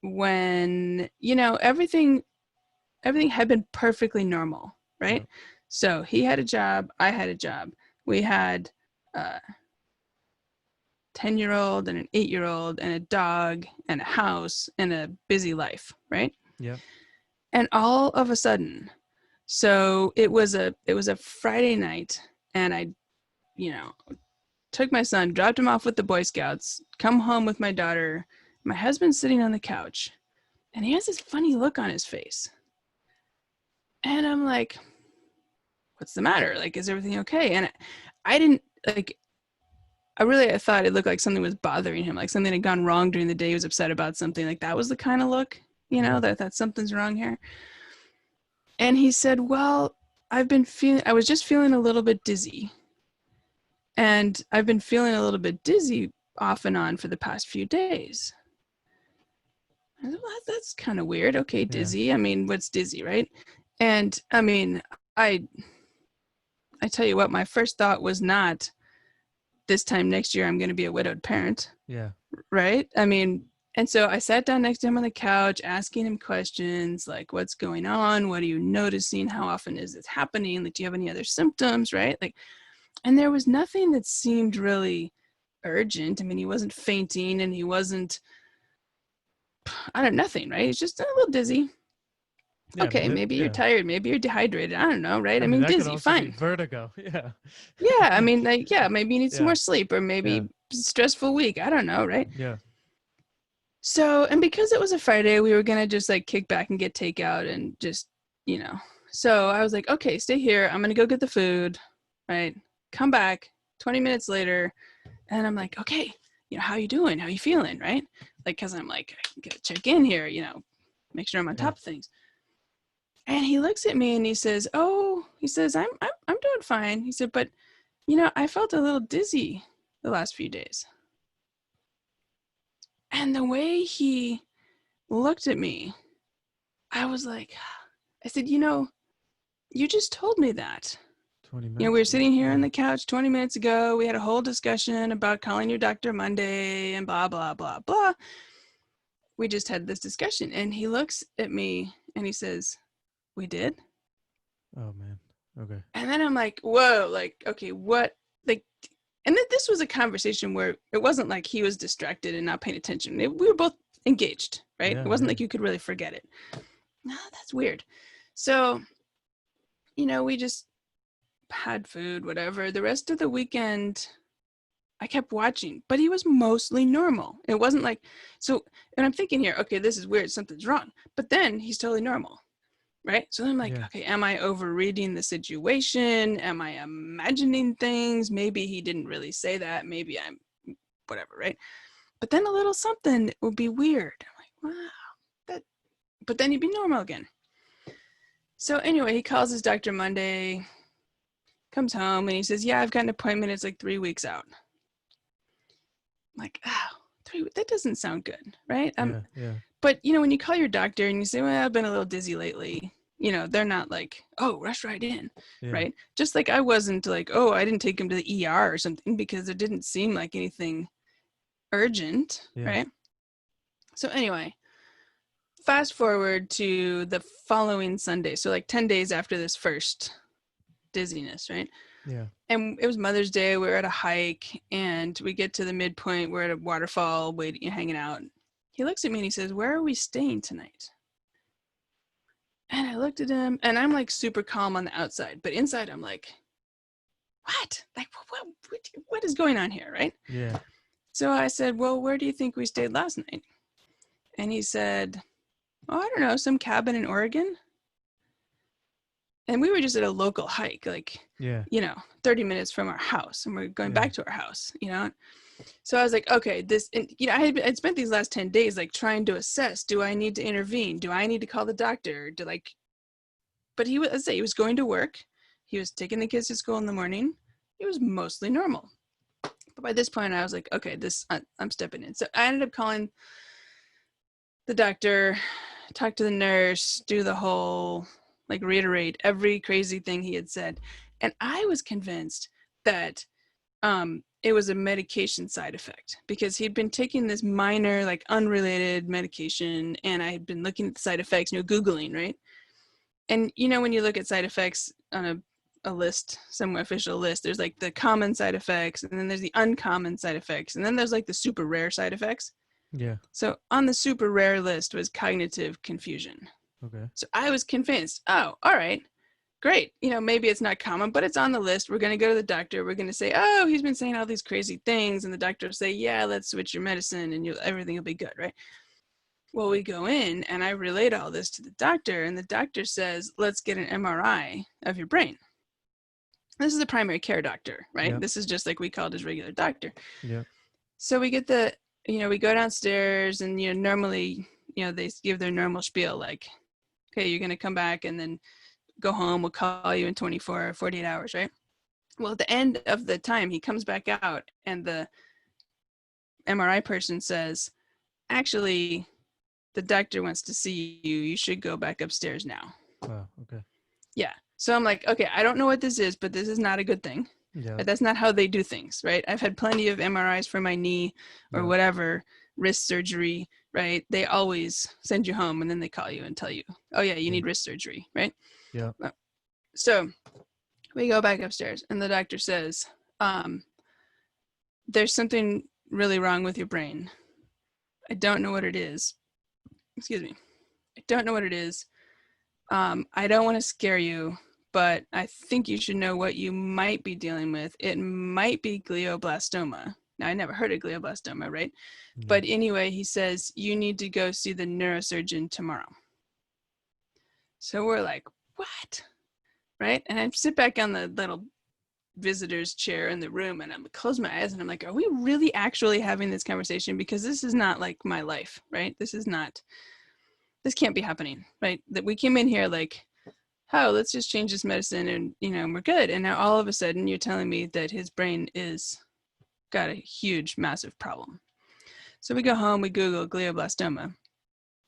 when, everything had been perfectly normal, right? Yep. So he had a job, I had a job. We had a 10-year-old and an 8-year-old and a dog and a house and a busy life, right? Yep. And all of a sudden, so it was a Friday night, and I, took my son, dropped him off with the Boy Scouts, come home with my daughter. My husband's sitting on the couch, and he has this funny look on his face. And I'm like, what's the matter? Like, is everything okay? And I didn't, like, I thought it looked like something was bothering him, like something had gone wrong during the day. He was upset about something. Like, that was the kind of look, Yeah. that something's wrong here. And he said, well, I was just feeling a little bit dizzy. And I've been feeling a little bit dizzy off and on for the past few days. I said, well, that's kind of weird. Okay, Yeah. dizzy. I mean, what's dizzy, right? And I mean, I tell you what, my first thought was not, this time next year I'm going to be a widowed parent, Yeah. right? I mean, and so I sat down next to him on the couch, asking him questions like, what's going on? What are you noticing? How often is this happening? Like, do you have any other symptoms, right? Like, and there was nothing that seemed really urgent. I mean, he wasn't fainting, and he wasn't, I don't know, nothing, right? He's just a little dizzy. Yeah. Okay, maybe you're Yeah. tired, maybe you're dehydrated. I don't know, right? I I mean, mean, that could dizzy, also be fine. vertigo. Yeah. Yeah, I mean, like, yeah, maybe you need some Yeah. more sleep, or Yeah. maybe stressful week. I don't know, right? Yeah. So, and because it was a Friday, we were gonna just like kick back and get takeout and just, So I was like, okay, stay here. I'm gonna go get the food, right? Come back 20 minutes later, and I'm like, okay, how you doing? How you feeling, right? Like, cause I'm like, I gotta check in here, make sure I'm on Yeah. top of things. And he looks at me and he says, I'm doing fine. He said, but I felt a little dizzy the last few days. And the way he looked at me, I was like, I said, you just told me that. 20 We minutes were ago. sitting here on Yeah. the couch 20 minutes ago. We had a whole discussion about calling your doctor Monday and blah, blah, blah, blah. We just had this discussion. And he looks at me and he says, we did? Oh man. Okay. And then I'm like, whoa, like, okay, what? Like, and this was a conversation where it wasn't like he was distracted and not paying attention. We were both engaged, right? It Yeah. wasn't Yeah. like you could really forget it. No, that's weird. So, we just had food, whatever. The rest of the weekend, I kept watching, but he was mostly normal. It wasn't like, so, and I'm thinking here, okay, this is weird, something's wrong. But then he's totally normal, right? So I'm like, Yeah. okay, am I overreading the situation? Am I imagining things? Maybe he didn't really say that. Maybe I'm whatever, right? But then a little something would be weird. I'm like, wow, that, but then he'd be normal again. So anyway, he calls his doctor Monday, comes home, and he says, yeah, I've got an appointment. It's like 3 weeks out. I'm like, oh, that doesn't sound good, right? Yeah. Yeah. But, when you call your doctor and you say, well, I've been a little dizzy lately, they're not like, oh, rush right in, Yeah. right? Just like I wasn't like, oh, I didn't take him to the ER or something, because it didn't seem like anything urgent, Yeah. right? So anyway, fast forward to the following Sunday. So like 10 days after this first dizziness, right? Yeah. And it was Mother's Day. We were at a hike, and we get to the midpoint. We're at a waterfall, waiting, hanging out. He looks at me and he says, "Where are we staying tonight?" And I looked at him, and I'm like super calm on the outside, but inside I'm like, "What? Like, what is going on here, right?" Yeah. So I said, "Well, where do you think we stayed last night?" And he said, "Oh, I don't know, some cabin in Oregon." And we were just at a local hike, like, Yeah. 30 minutes from our house, and we're going Yeah. back to our house, So I was like, okay, and, I'd spent these last 10 days like trying to assess, do I need to intervene? Do I need to call the doctor? But he was going to work. He was taking the kids to school in the morning. It was mostly normal. But by this point I was like, okay, I'm stepping in. So I ended up calling the doctor, talk to the nurse, do the whole, like, reiterate every crazy thing he had said. And I was convinced that it was a medication side effect, because he'd been taking this minor, like, unrelated medication, and I had been looking at the side effects, Googling, right? And when you look at side effects on a list, some official list, there's like the common side effects, and then there's the uncommon side effects, and then there's like the super rare side effects. Yeah. So on the super rare list was cognitive confusion. Okay. So I was convinced, oh, all right, great. Maybe it's not common, but it's on the list. We're going to go to the doctor. We're going to say, oh, he's been saying all these crazy things. And the doctor will say, yeah, let's switch your medicine and everything will be good, right? Well, we go in and I relayed all this to the doctor, and the doctor says, let's get an MRI of your brain. This is a primary care doctor, right? Yep. This is just like we called his regular doctor. Yep. So we get we go downstairs, and, normally, they give their normal spiel, like, okay, you're going to come back and then go home. We'll call you in 24 or 48 hours, right? Well, at the end of the time, he comes back out, and the MRI person says, actually, the doctor wants to see you. You should go back upstairs now. Wow. Okay. Yeah. So I'm like, okay, I don't know what this is, but this is not a good thing. Yeah. That's not how they do things, right? I've had plenty of MRIs for my knee or whatever, wrist surgery, right? They always send you home, and then they call you and tell you, oh yeah, you need wrist surgery, right? Yeah. So we go back upstairs, and the doctor says, there's something really wrong with your brain. I don't know what it is. Excuse me. I don't know what it is. I don't want to scare you, but I think you should know what you might be dealing with. It might be glioblastoma. Now, I never heard of glioblastoma, right? Yeah. But anyway, he says, you need to go see the neurosurgeon tomorrow. So we're like, what? Right? And I sit back on the little visitor's chair in the room, and I'm close my eyes, and I'm like, are we really actually having this conversation? Because this is not like my life, right? This can't be happening, right? That we came in here like, oh, let's just change this medicine and, we're good. And now all of a sudden you're telling me that his brain is got a huge, massive problem. So we go home, we Google glioblastoma.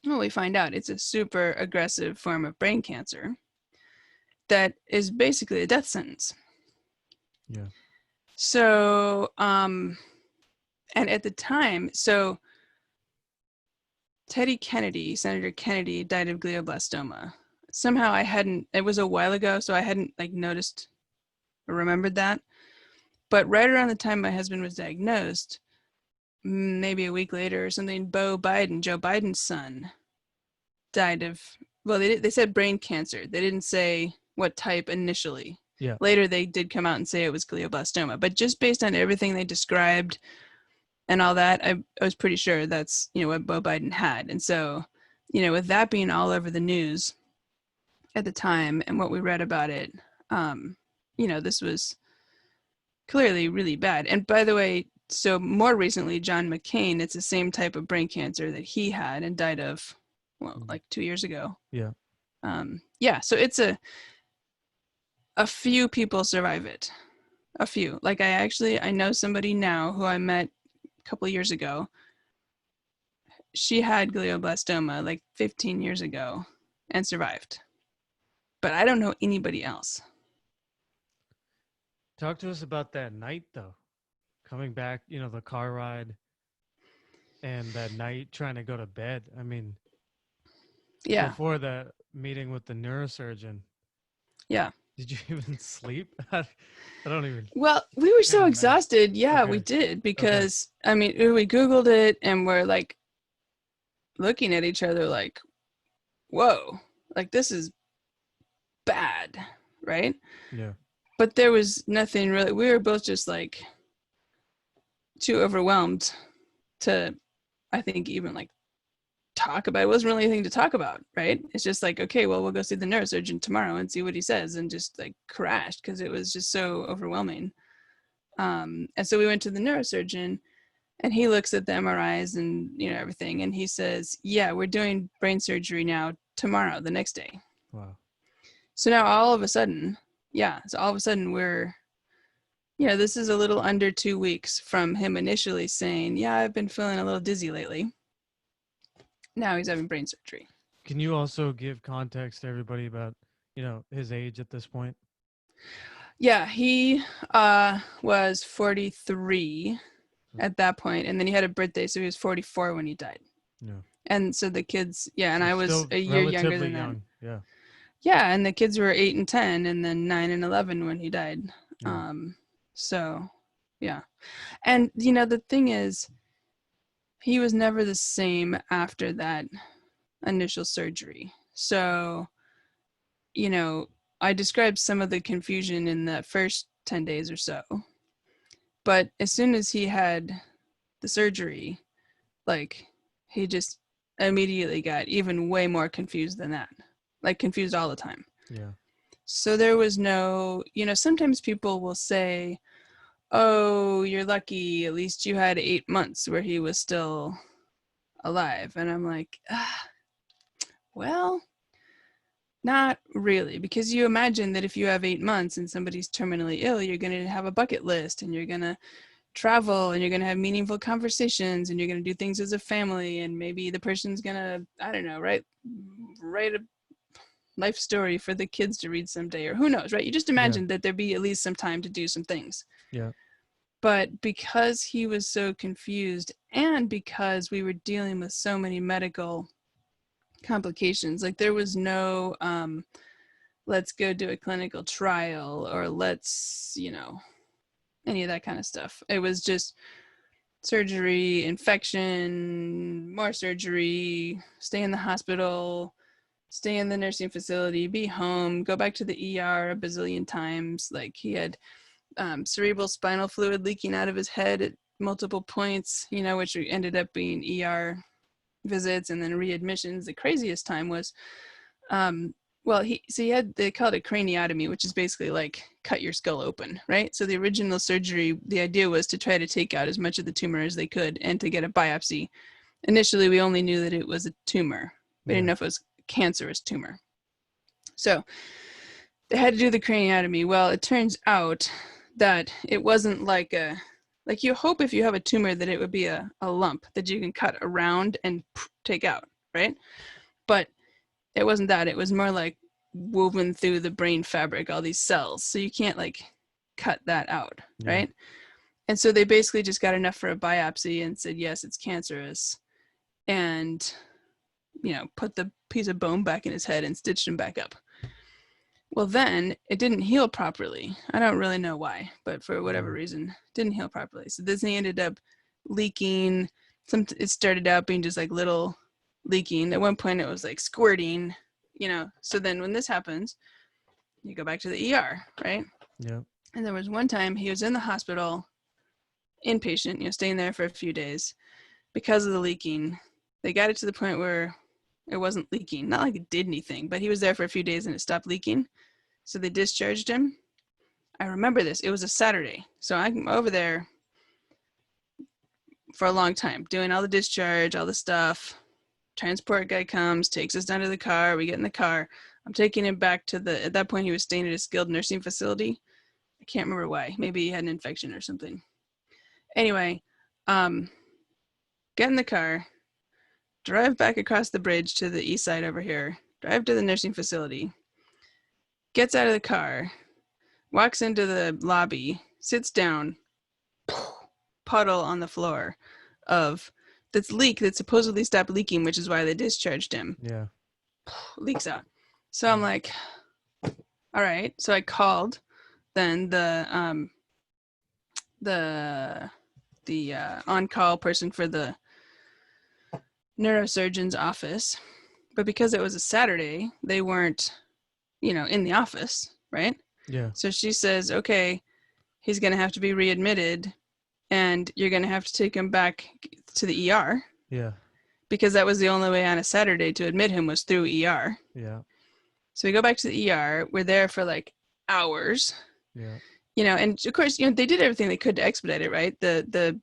Well, we find out it's a super aggressive form of brain cancer that is basically a death sentence. Yeah. So, and at the time, so Senator Kennedy died of glioblastoma. Somehow it was a while ago, so I hadn't like noticed or remembered that. But right around the time my husband was diagnosed, maybe a week later or something, Joe Biden's son, died of, well, they said brain cancer. They didn't say what type initially. Yeah. Later, they did come out and say it was glioblastoma. But just based on everything they described and all that, I was pretty sure that's, what Joe Biden had. And so, with that being all over the news at the time and what we read about it, this was clearly really bad. And by the way, so more recently, John Mccain, it's the same type of brain cancer that he had and died of, like 2 years ago. Yeah. So it's a few people survive it. A few. Like I know somebody now who I met a couple of years ago. She had glioblastoma like 15 years ago and survived. But I don't know anybody else. Talk to us about that night, though. Coming back, the car ride and that night trying to go to bed. I mean, Yeah. before the meeting with the neurosurgeon. Yeah. Did you even sleep? I don't even, Well, we were can't so imagine. exhausted. Yeah, we Okay. did Okay. because I mean, we Googled it and we're like looking at each other like, whoa, like this is bad, right? Yeah. But there was nothing really. We were both just like too overwhelmed to, I think, even like talk about it. It wasn't really anything to talk about, right? It's just like, okay, well, we'll go see the neurosurgeon tomorrow and see what he says, and just like crashed because it was just so overwhelming. And so we went to the neurosurgeon, and he looks at the MRIs and everything, and he says, "Yeah, we're doing brain surgery now tomorrow, the next day." Wow. So now all of a sudden, we're this is a little under 2 weeks from him initially saying, "Yeah, I've been feeling a little dizzy lately." Now he's having brain surgery. Can you also give context to everybody about, his age at this point? Yeah, he was 43 So, at that point, and then he had a birthday, so he was 44 when he died. yeah. And so the kids, yeah, and So I was still a year younger relatively than that. young. Yeah. Yeah, and the kids were 8 and 10, and then 9 and 11 when he died. Yeah. Um, so, yeah. And, the thing is, he was never the same after that initial surgery. So, you know, I described some of the confusion in the first 10 days or so. But as soon as he had the surgery, like, he just immediately got even way more confused than that. Like, confused all the time. Yeah. So there was no, sometimes people will say, "Oh, you're lucky. At least you had 8 months where he was still alive." And I'm like, well, not really. Because you imagine that if you have 8 months and somebody's terminally ill, you're going to have a bucket list, and you're going to travel, and you're going to have meaningful conversations, and you're going to do things as a family. And maybe the person's going to, I don't know, write a life story for the kids to read someday, or who knows, right? You just Yeah. imagine that there'd be at least some time to do some things. Yeah. But because he was so confused, and because we were dealing with so many medical complications, like there was no let's go do a clinical trial, or let's any of that kind of stuff. It was just surgery, infection, more surgery, stay in the hospital, stay in the nursing facility, be home, go back to the ER a bazillion times. Like, he had cerebral spinal fluid leaking out of his head at multiple points, which ended up being ER visits and then readmissions. The craziest time was, he had, they called it craniotomy, which is basically like cut your skull open, right? So the original surgery, the idea was to try to take out as much of the tumor as they could and to get a biopsy. Initially, we only knew that it was a tumor. We didn't Yeah. know if it was a cancerous tumor. So they had to do the craniotomy. Well, it turns out that it wasn't like you hope if you have a tumor that it would be a lump that you can cut around and take out, right? But it wasn't that. It was more like woven through the brain fabric, all these cells. So you can't like cut that out, Yeah. right? And so they basically just got enough for a biopsy and said, yes, it's cancerous. And, put the piece of bone back in his head and stitched him back up. Well, then it didn't heal properly. I don't really know why, but for whatever Yeah. reason, it didn't heal properly. So this thing ended up leaking. It started out being just like little leaking. At one point, it was like squirting. So then when this happens, you go back to the ER, right? Yeah. And there was one time he was in the hospital, inpatient, staying there for a few days because of the leaking. They got it to the point where it wasn't leaking. Not like it did anything, but he was there for a few days and it stopped leaking. So they discharged him. I remember this. It was a Saturday. So I'm over there for a long time doing all the discharge, all the stuff. Transport guy comes, takes us down to the car. We get in the car. I'm taking him back to at that point he was staying at a skilled nursing facility. I can't remember why. Maybe he had an infection or something. Anyway, get in the car, drive back across the bridge to the east side over here, drive to the nursing facility, gets out of the car, walks into the lobby, sits down, puddle on the floor of that's leak that supposedly stopped leaking, which is why they discharged him. Yeah. Leaks out. So I'm like, all right. So I called then the on-call person for the neurosurgeon's office, but because it was a Saturday, they weren't, in the office, right? Yeah. So she says, okay, he's going to have to be readmitted and you're going to have to take him back to the ER Yeah. because that was the only way on a Saturday to admit him was through ER. Yeah. So we go back to the ER. We're there for like hours, Yeah. and of course, they did everything they could to expedite it, right? The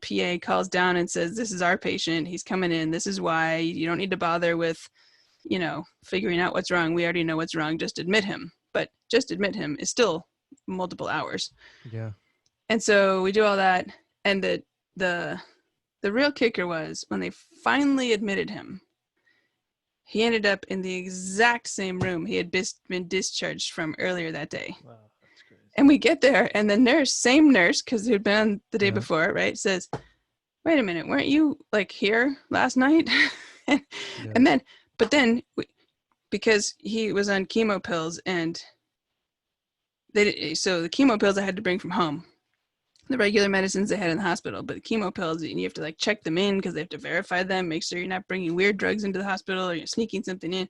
PA calls down and says, this is our patient. He's coming in. This is why you don't need to bother with, figuring out what's wrong. We already know what's wrong. Just admit him. But just admit him is still multiple hours. Yeah. And so we do all that. And the real kicker was when they finally admitted him, he ended up in the exact same room he had been discharged from earlier that day. Wow, that's crazy. And we get there, and the same nurse, because who'd been on the day before, right, says, wait a minute, weren't you like here last night? And then, because he was on chemo pills, and so the chemo pills I had to bring from home, the regular medicines they had in the hospital, but the chemo pills, you have to like check them in because they have to verify them, make sure you're not bringing weird drugs into the hospital or you're sneaking something in.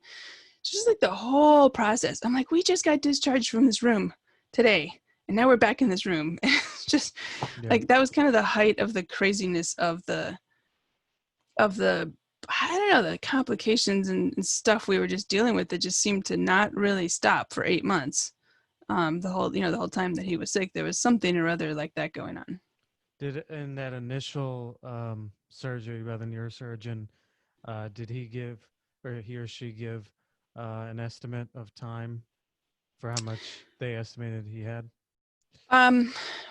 It's just like the whole process. I'm like, we just got discharged from this room today, and now we're back in this room. It's just like that was kind of the height of the craziness of the I don't know, the complications and stuff we were just dealing with that just seemed to not really stop for 8 months. The whole time that he was sick, there was something or other like that going on. Did in that initial surgery by the neurosurgeon, did he give or he or she give an estimate of time for how much they estimated he had?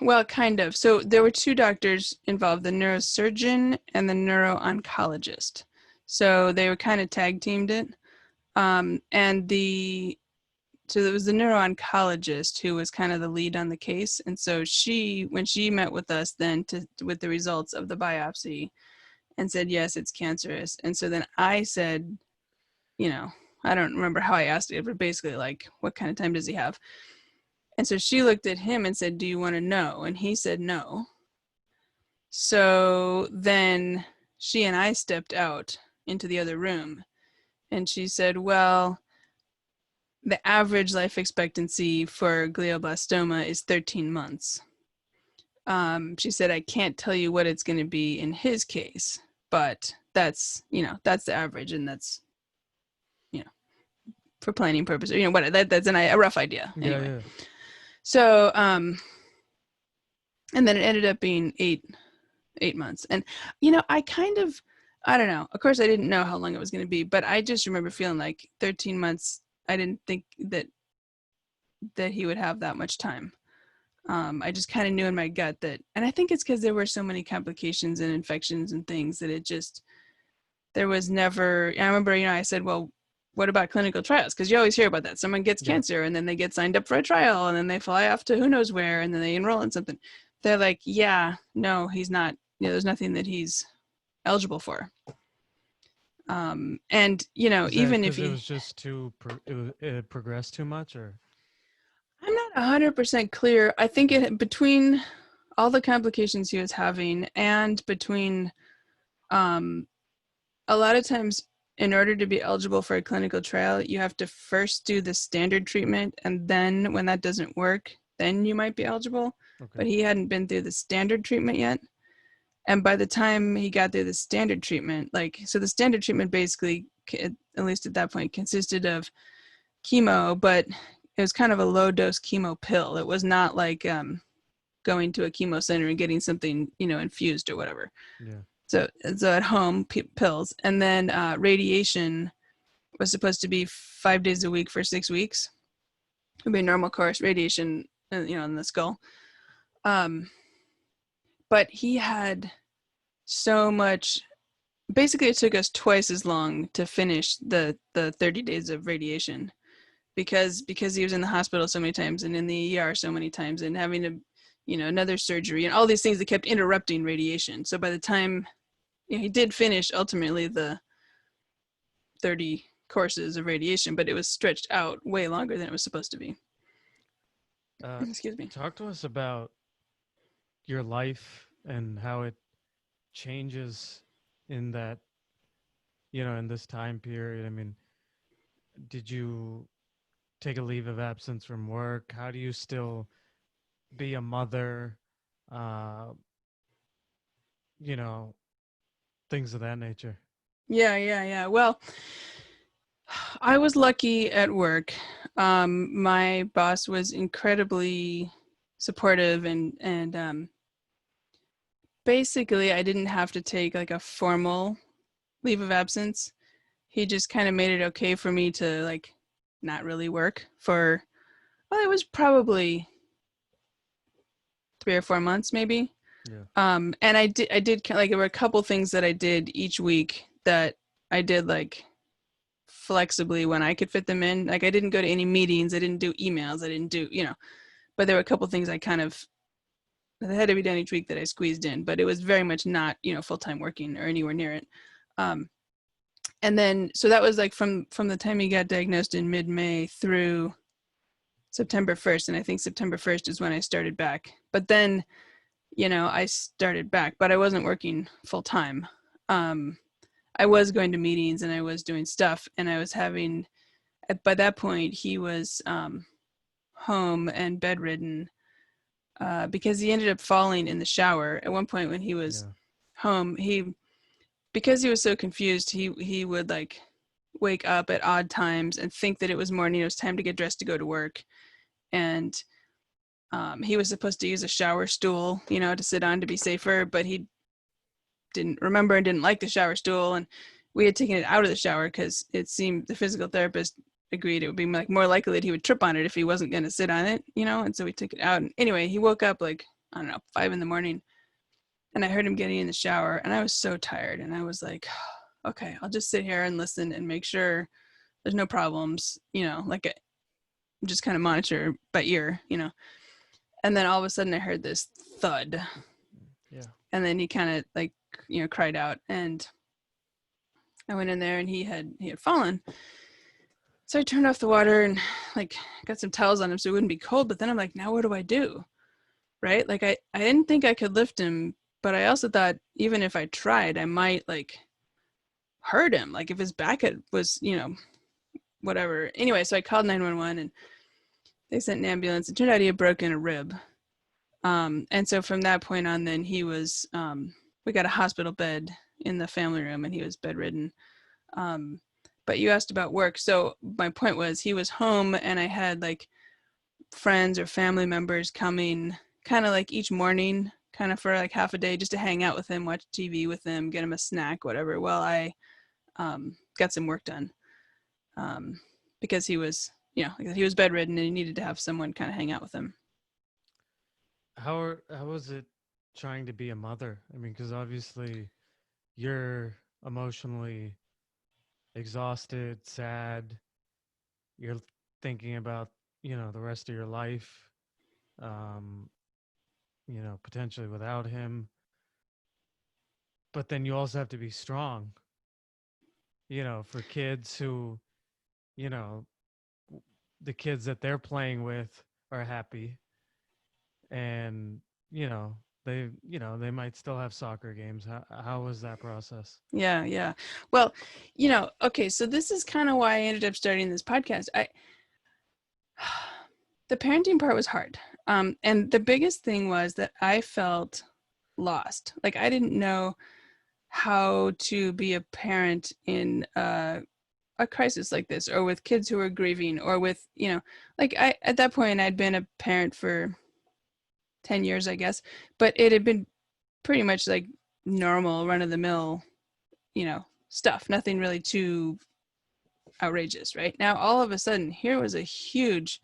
Well, kind of. So there were two doctors involved, the neurosurgeon and the neuro-oncologist. So they were kind of tag teamed it. So it was the neuro-oncologist who was kind of the lead on the case. And so when she met with us then with the results of the biopsy and said, yes, it's cancerous. And so then I said, I don't remember how I asked it, but basically like, what kind of time does he have? And so she looked at him and said, do you want to know? And he said, no. So then she and I stepped out into the other room and she said, well, the average life expectancy for glioblastoma is 13 months. She said, I can't tell you what it's going to be in his case, but that's the average, and that's, for planning purposes, that's a rough idea. Anyway. Yeah. So, and then it ended up being eight months. And, I don't know. Of course, I didn't know how long it was going to be, but I just remember feeling like 13 months, I didn't think that he would have that much time. I just kind of knew in my gut that, and I think it's because there were so many complications and infections and things that there was never, I remember, I said, well, what about clinical trials? Because you always hear about that. Someone gets cancer and then they get signed up for a trial and then they fly off to who knows where and then they enroll in something. They're like, yeah, no, he's not, there's nothing that he's eligible for. And, even if it was just it progressed too much, or? I'm not 100% clear. I think between all the complications he was having and between a lot of times in order to be eligible for a clinical trial, you have to first do the standard treatment, and then when that doesn't work, then you might be eligible. Okay. But he hadn't been through the standard treatment yet. And by the time he got through the standard treatment, so the standard treatment basically, at least at that point, consisted of chemo, but it was kind of a low dose chemo pill. It was not like going to a chemo center and getting something, infused or whatever. Yeah. So at home pills, and then radiation was supposed to be 5 days a week for 6 weeks. It would be a normal course radiation, in the skull. But he had so much. Basically, it took us twice as long to finish the 30 days of radiation, because he was in the hospital so many times and in the ER so many times and having to, another surgery and all these things that kept interrupting radiation. So by the time he did finish ultimately the 30 courses of radiation, but it was stretched out way longer than it was supposed to be. Uh, Excuse me. Talk to us about your life and how it changes in that, in this time period. I mean, did you take a leave of absence from work? How do you still be a mother? Uh, you know, things of that nature. Yeah. Well, I was lucky at work. My boss was incredibly supportive, and basically I didn't have to take like a formal leave of absence. He just kind of made it okay for me to like not really work for, well, it was probably 3 or 4 months maybe. Yeah. And I did like, there were a couple things that I did each week that I did like flexibly when I could fit them in. Like I didn't go to any meetings, I didn't do emails, I didn't do, but there were a couple things I kind of, that had to be done each week that I squeezed in, but it was very much not, full-time working or anywhere near it. Um, and then, so that was like from the time he got diagnosed in mid-May through September 1st. And I think September 1st is when I started back. But then, I started back, but I wasn't working full time. I was going to meetings and I was doing stuff, and I was having, by that point, he was home and bedridden because he ended up falling in the shower. At one point when he was Yeah. home, because he was so confused, he would like wake up at odd times and think that it was morning, it was time to get dressed to go to work. And he was supposed to use a shower stool, to sit on to be safer, but he didn't remember and didn't like the shower stool. And we had taken it out of the shower because it seemed, the physical therapist agreed it would be like more likely that he would trip on it if he wasn't going to sit on it, and so we took it out. And anyway, he woke up like, I don't know, 5 a.m, and I heard him getting in the shower, and I was so tired, and I was like, okay, I'll just sit here and listen and make sure there's no problems, like just kind of monitor by ear. And then all of a sudden I heard this thud. Yeah. And then he kind of like, cried out, and I went in there and he had fallen. So I turned off the water and like got some towels on him so it wouldn't be cold. But then I'm like, now what do I do? Right? Like I didn't think I could lift him, but I also thought even if I tried, I might like hurt him. Like if his back was, whatever. Anyway, so I called 911 and they sent an ambulance. It turned out he had broken a rib. And so from that point on, then he was, we got a hospital bed in the family room and he was bedridden. But you asked about work. So my point was he was home and I had like friends or family members coming kind of like each morning, kind of for like half a day, just to hang out with him, watch TV with him, get him a snack, whatever, while I got some work done. Because he was, he was bedridden and he needed to have someone kind of hang out with him. How was it trying to be a mother? I mean, because obviously you're emotionally exhausted, sad. You're thinking about, the rest of your life, um, potentially without him. But then you also have to be strong, for kids who, you know, the kids that they're playing with are happy, and, you know, they might still have soccer games. How was that process? Yeah. Well, okay, so this is kind of why I ended up starting this podcast. The parenting part was hard. And the biggest thing was that I felt lost. Like I didn't know how to be a parent in a crisis like this, or with kids who are grieving, or with, like at that point I'd been a parent for 10 years, I guess, but it had been pretty much like normal run of the mill, stuff, nothing really too outrageous. Right now, all of a sudden, here was a huge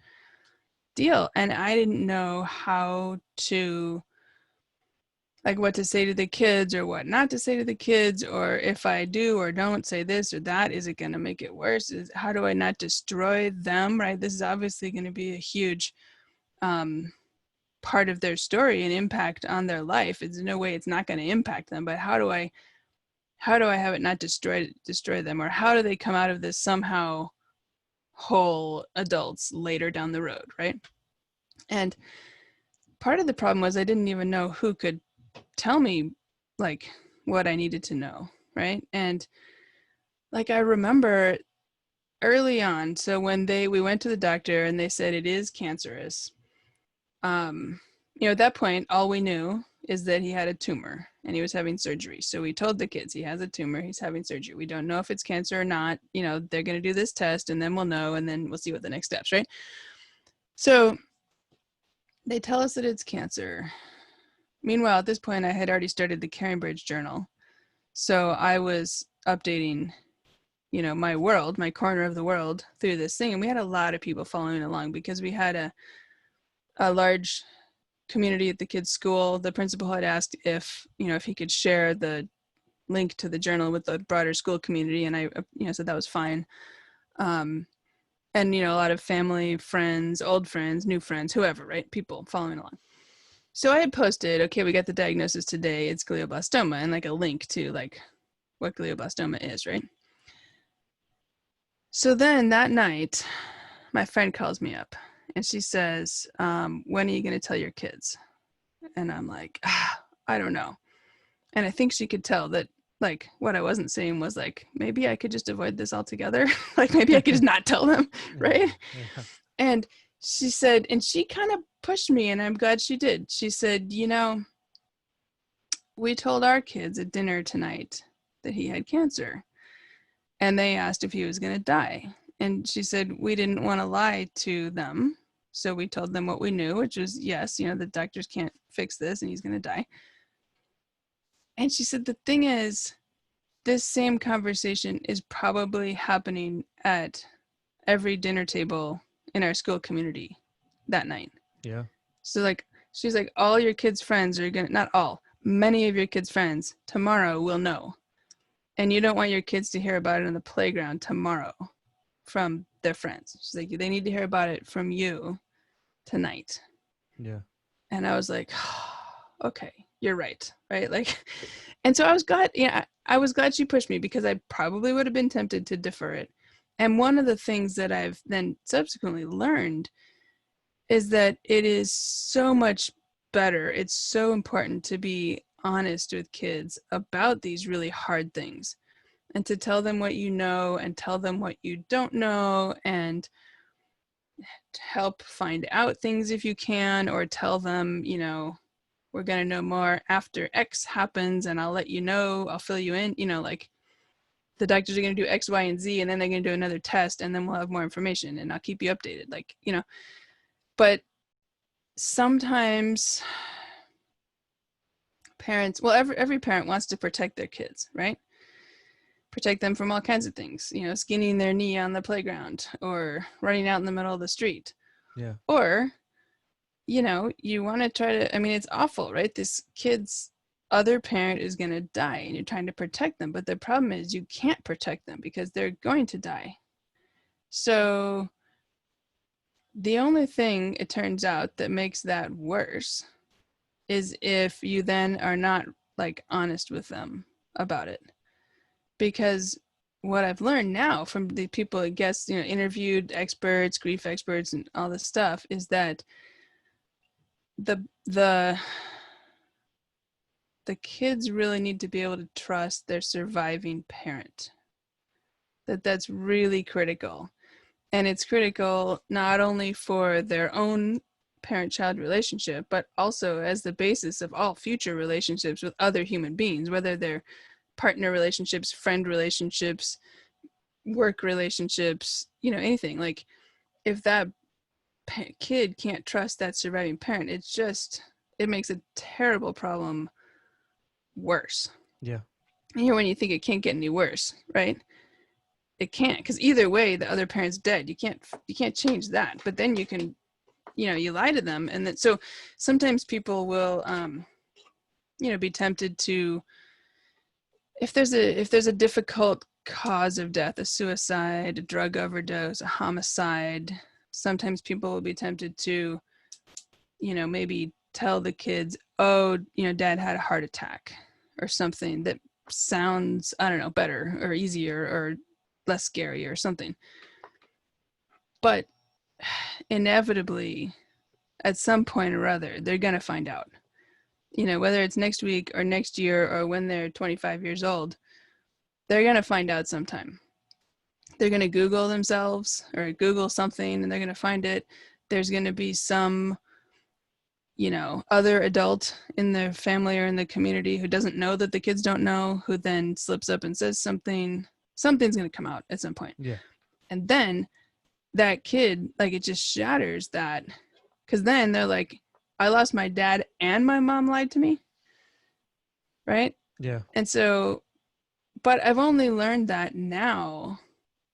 deal, and I didn't know how to, like, what to say to the kids or what not to say to the kids, or if I do or don't say this or that, is it going to make it worse? How do I not destroy them? Right? This is obviously going to be a huge part of their story and impact on their life. There's no way it's not going to impact them, but how do I how do I have it not destroy them, or how do they come out of this somehow whole adults later down the road, right? And part of the problem was I didn't even know who could tell me like what I needed to know, right? And like I remember early on, so when we went to the doctor and they said it is cancerous, at that point all we knew is that he had a tumor and he was having surgery. So we told the kids he has a tumor, he's having surgery. We don't know if it's cancer or not. They're going to do this test and then we'll know, and then we'll see what the next steps, right? So they tell us that it's cancer. Meanwhile, at this point, I had already started the Caringbridge Journal. So I was updating, my corner of the world through this thing. And we had a lot of people following along because we had a large community at the kids' school. The principal had asked if he could share the link to the journal with the broader school community. And I, said that was fine. And, a lot of family, friends, old friends, new friends, whoever, right? People following along. So I had posted, okay, we got the diagnosis today, it's glioblastoma, and like a link to like what glioblastoma is, right? So then that night, my friend calls me up and she says, when are you going to tell your kids? And I'm like, I don't know. And I think she could tell that like what I wasn't saying was like, maybe I could just avoid this altogether. Like maybe I could just not tell them, right? Yeah. And she said, and she kind of pushed me, and I'm glad she did. She said, we told our kids at dinner tonight that he had cancer, and they asked if he was going to die. And she said, we didn't want to lie to them. So we told them what we knew, which was, yes, the doctors can't fix this and he's going to die. And she said, the thing is, this same conversation is probably happening at every dinner table in our school community that night. Yeah. So like, she's like, all your kids' friends are going to, not all, many of your kids' friends tomorrow will know. And you don't want your kids to hear about it on the playground tomorrow from their friends. She's like, they need to hear about it from you tonight. Yeah. And I was like, okay, you're right. Right. Like, and so I was glad, I was glad she pushed me, because I probably would have been tempted to defer it. And one of the things that I've then subsequently learned is that it is so much better. It's so important to be honest with kids about these really hard things, and to tell them what you know and tell them what you don't know, and help find out things if you can, or tell them, we're going to know more after X happens and I'll let you know, I'll fill you in, like the doctors are going to do X, Y, and Z, and then they're going to do another test, and then we'll have more information and I'll keep you updated. Like, but sometimes parents, well, every parent wants to protect their kids, right? Protect them from all kinds of things, skinning their knee on the playground or running out in the middle of the street. Yeah. Or, you want to try to, it's awful, right? This kid's other parent is going to die and you're trying to protect them. But the problem is you can't protect them because they're going to die. So the only thing, it turns out, that makes that worse is if you then are not like honest with them about it. Because what I've learned now from the people, I guess, interviewed experts, grief experts, and all this stuff, is that the kids really need to be able to trust their surviving parent. That's really critical. And it's critical not only for their own parent-child relationship, but also as the basis of all future relationships with other human beings, whether they're partner relationships, friend relationships, work relationships, anything. Like, if that kid can't trust that surviving parent, it makes a terrible problem worse. Yeah. And when you think it can't get any worse, right? It can't, because either way, the other parent's dead. You can't change that. But then you can, you lie to them, and then so sometimes people will, be tempted to, if there's a difficult cause of death, a suicide, a drug overdose, a homicide, sometimes people will be tempted to, maybe tell the kids, oh, dad had a heart attack or something that sounds, I don't know, better or easier or less scary or something. But inevitably, at some point or other, they're going to find out. You know, whether it's next week or next year or when they're 25 years old, they're going to find out sometime. They're going to Google themselves or Google something and they're going to find it. There's going to be some, you know, other adult in the family or in the community who doesn't know that the kids don't know, who then slips up and says something. Something's going to come out at some point. Yeah. And then that kid, like, it just shatters that. Because then they're like, I lost my dad and my mom lied to me. Right? Yeah. And so, but I've only learned that now,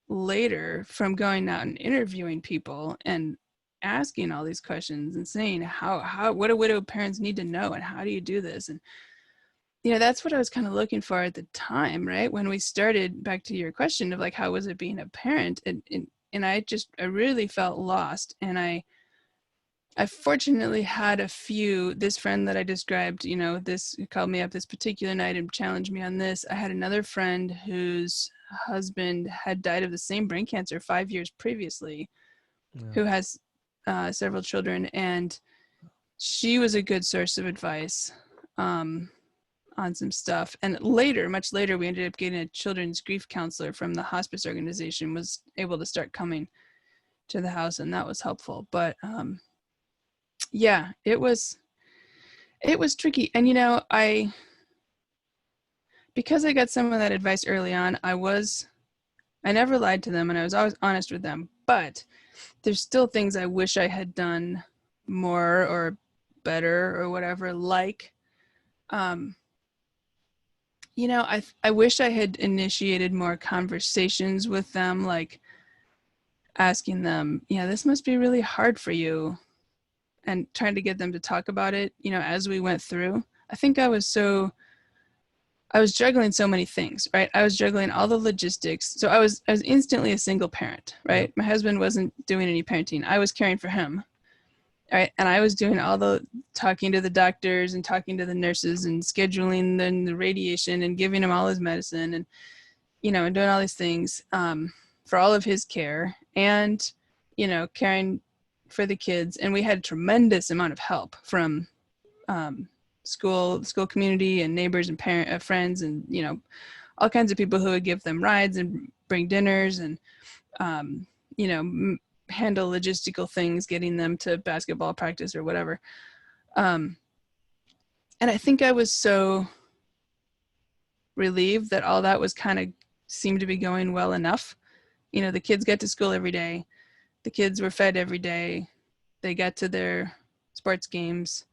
later, from going out and interviewing people and asking all these questions and saying how what do widow parents need to know and how do you do this. And you know, that's what I was kind of looking for at the time, right? When we started, back to your question of like, how was it being a parent? And I really felt lost. And I fortunately had a few, this friend that I described, you know, this called me up this particular night and challenged me on this. I had another friend whose husband had died of the same brain cancer 5 years previously, who has several children. And she was a good source of advice on some stuff. And later, much later, we ended up getting a children's grief counselor from the hospice organization, was able to start coming to the house, and that was helpful. But yeah, it was tricky. And you know, because I got some of that advice early on, I never lied to them and I was always honest with them, but there's still things I wish I had done more or better or whatever, like you know, I wish I had initiated more conversations with them, like asking them, yeah, this must be really hard for you, and trying to get them to talk about it, you know, as we went through. I think I was juggling so many things, right? I was juggling all the logistics. So I was instantly a single parent, right? Yep. My husband wasn't doing any parenting. I was caring for him, right? And I was doing all the talking to the doctors and talking to the nurses and scheduling the radiation and giving him all his medicine and, you know, and doing all these things for all of his care and, you know, caring for the kids. And we had a tremendous amount of help from school community and neighbors and friends and, you know, all kinds of people who would give them rides and bring dinners and, you know, handle logistical things, getting them to basketball practice or whatever. And I think I was so relieved that all that was kind of seemed to be going well enough. You know, the kids got to school every day. The kids were fed every day. They got to their sports games.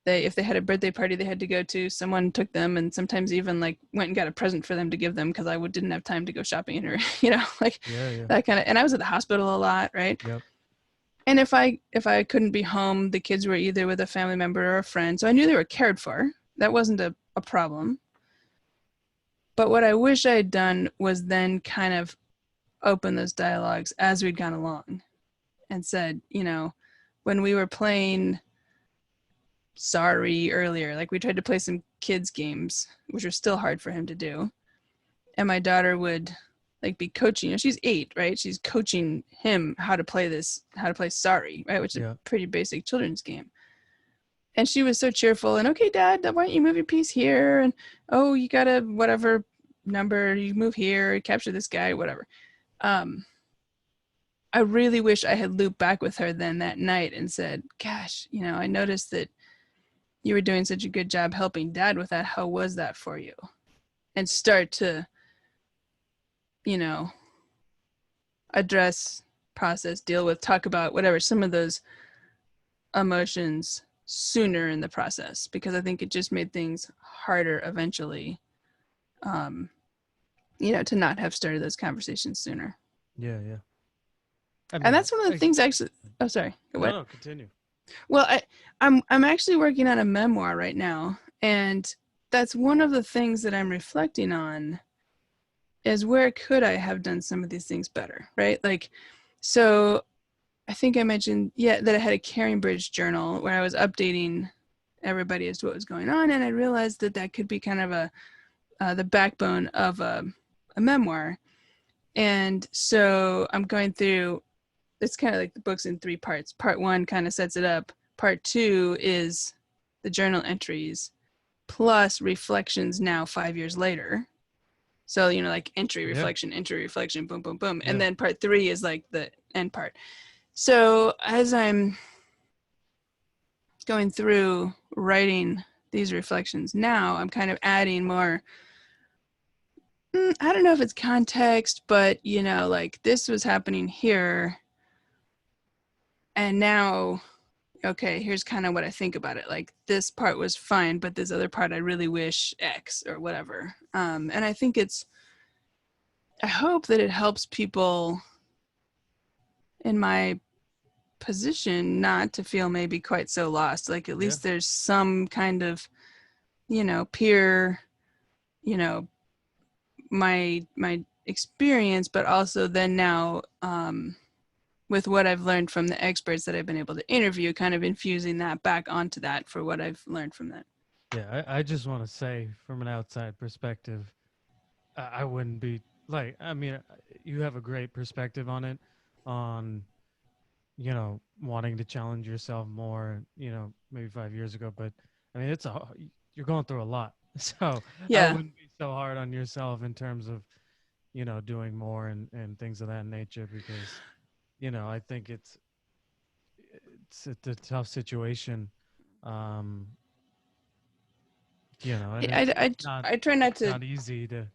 If they had a birthday party they had to go to, someone took them, and sometimes even like went and got a present for them to give them because I didn't have time to go shopping or, you know, like that kind of, and I was at the hospital a lot, right? Yep. And if I couldn't be home, the kids were either with a family member or a friend. So I knew they were cared for. That wasn't a problem. But what I wish I had done was then kind of open those dialogues as we'd gone along and said, you know, when we were playing Sorry earlier, like we tried to play some kids games, which are still hard for him to do. And my daughter would like be coaching, you know, she's 8, right? She's coaching him how to play Sorry, right? Which is a pretty basic children's game. And she was so cheerful and, okay, Dad, why don't you move your piece here? And, oh, you got to whatever number, you move here, capture this guy, whatever. I really wish I had looped back with her then that night and said, gosh, you know, I noticed that you were doing such a good job helping Dad with that. How was that for you? And start to, you know, address, process, deal with, talk about whatever, some of those emotions sooner in the process, because I think it just made things harder eventually, you know, to not have started those conversations sooner. Yeah. I mean, and that's one of the things actually, oh, sorry. What? No, continue. Well, I'm actually working on a memoir right now, and that's one of the things that I'm reflecting on is where could I have done some of these things better, right? Like, so I think I mentioned, that I had a Caring Bridge journal where I was updating everybody as to what was going on, and I realized that could be kind of the backbone of a memoir. And so I'm going through, it's kind of like the book's in three parts. Part one kind of sets it up. Part two is the journal entries plus reflections now 5 years later. So, like entry, Yeah. reflection, boom, boom, boom. And Yeah. then part three is like the end part. So as I'm going through writing these reflections now, I'm kind of adding more, I don't know if it's context, but like this was happening here. And now, okay, here's kind of what I think about it. Like this part was fine, but this other part I really wish X or whatever. And I hope that it helps people in my position not to feel maybe quite so lost. Like at Yeah. least there's some kind of, peer, you know, my experience, but also then now with what I've learned from the experts that I've been able to interview, kind of infusing that back onto that for what I've learned from that. Yeah. I just want to say, from an outside perspective, I wouldn't be like, I mean, you have a great perspective on it, on, wanting to challenge yourself more, maybe 5 years ago. But I mean, you're going through a lot. So I Yeah. wouldn't be so hard on yourself in terms of, doing more and things of that nature, because, I think it's a tough situation. Um, and I, I, not, I try not it's to, not easy to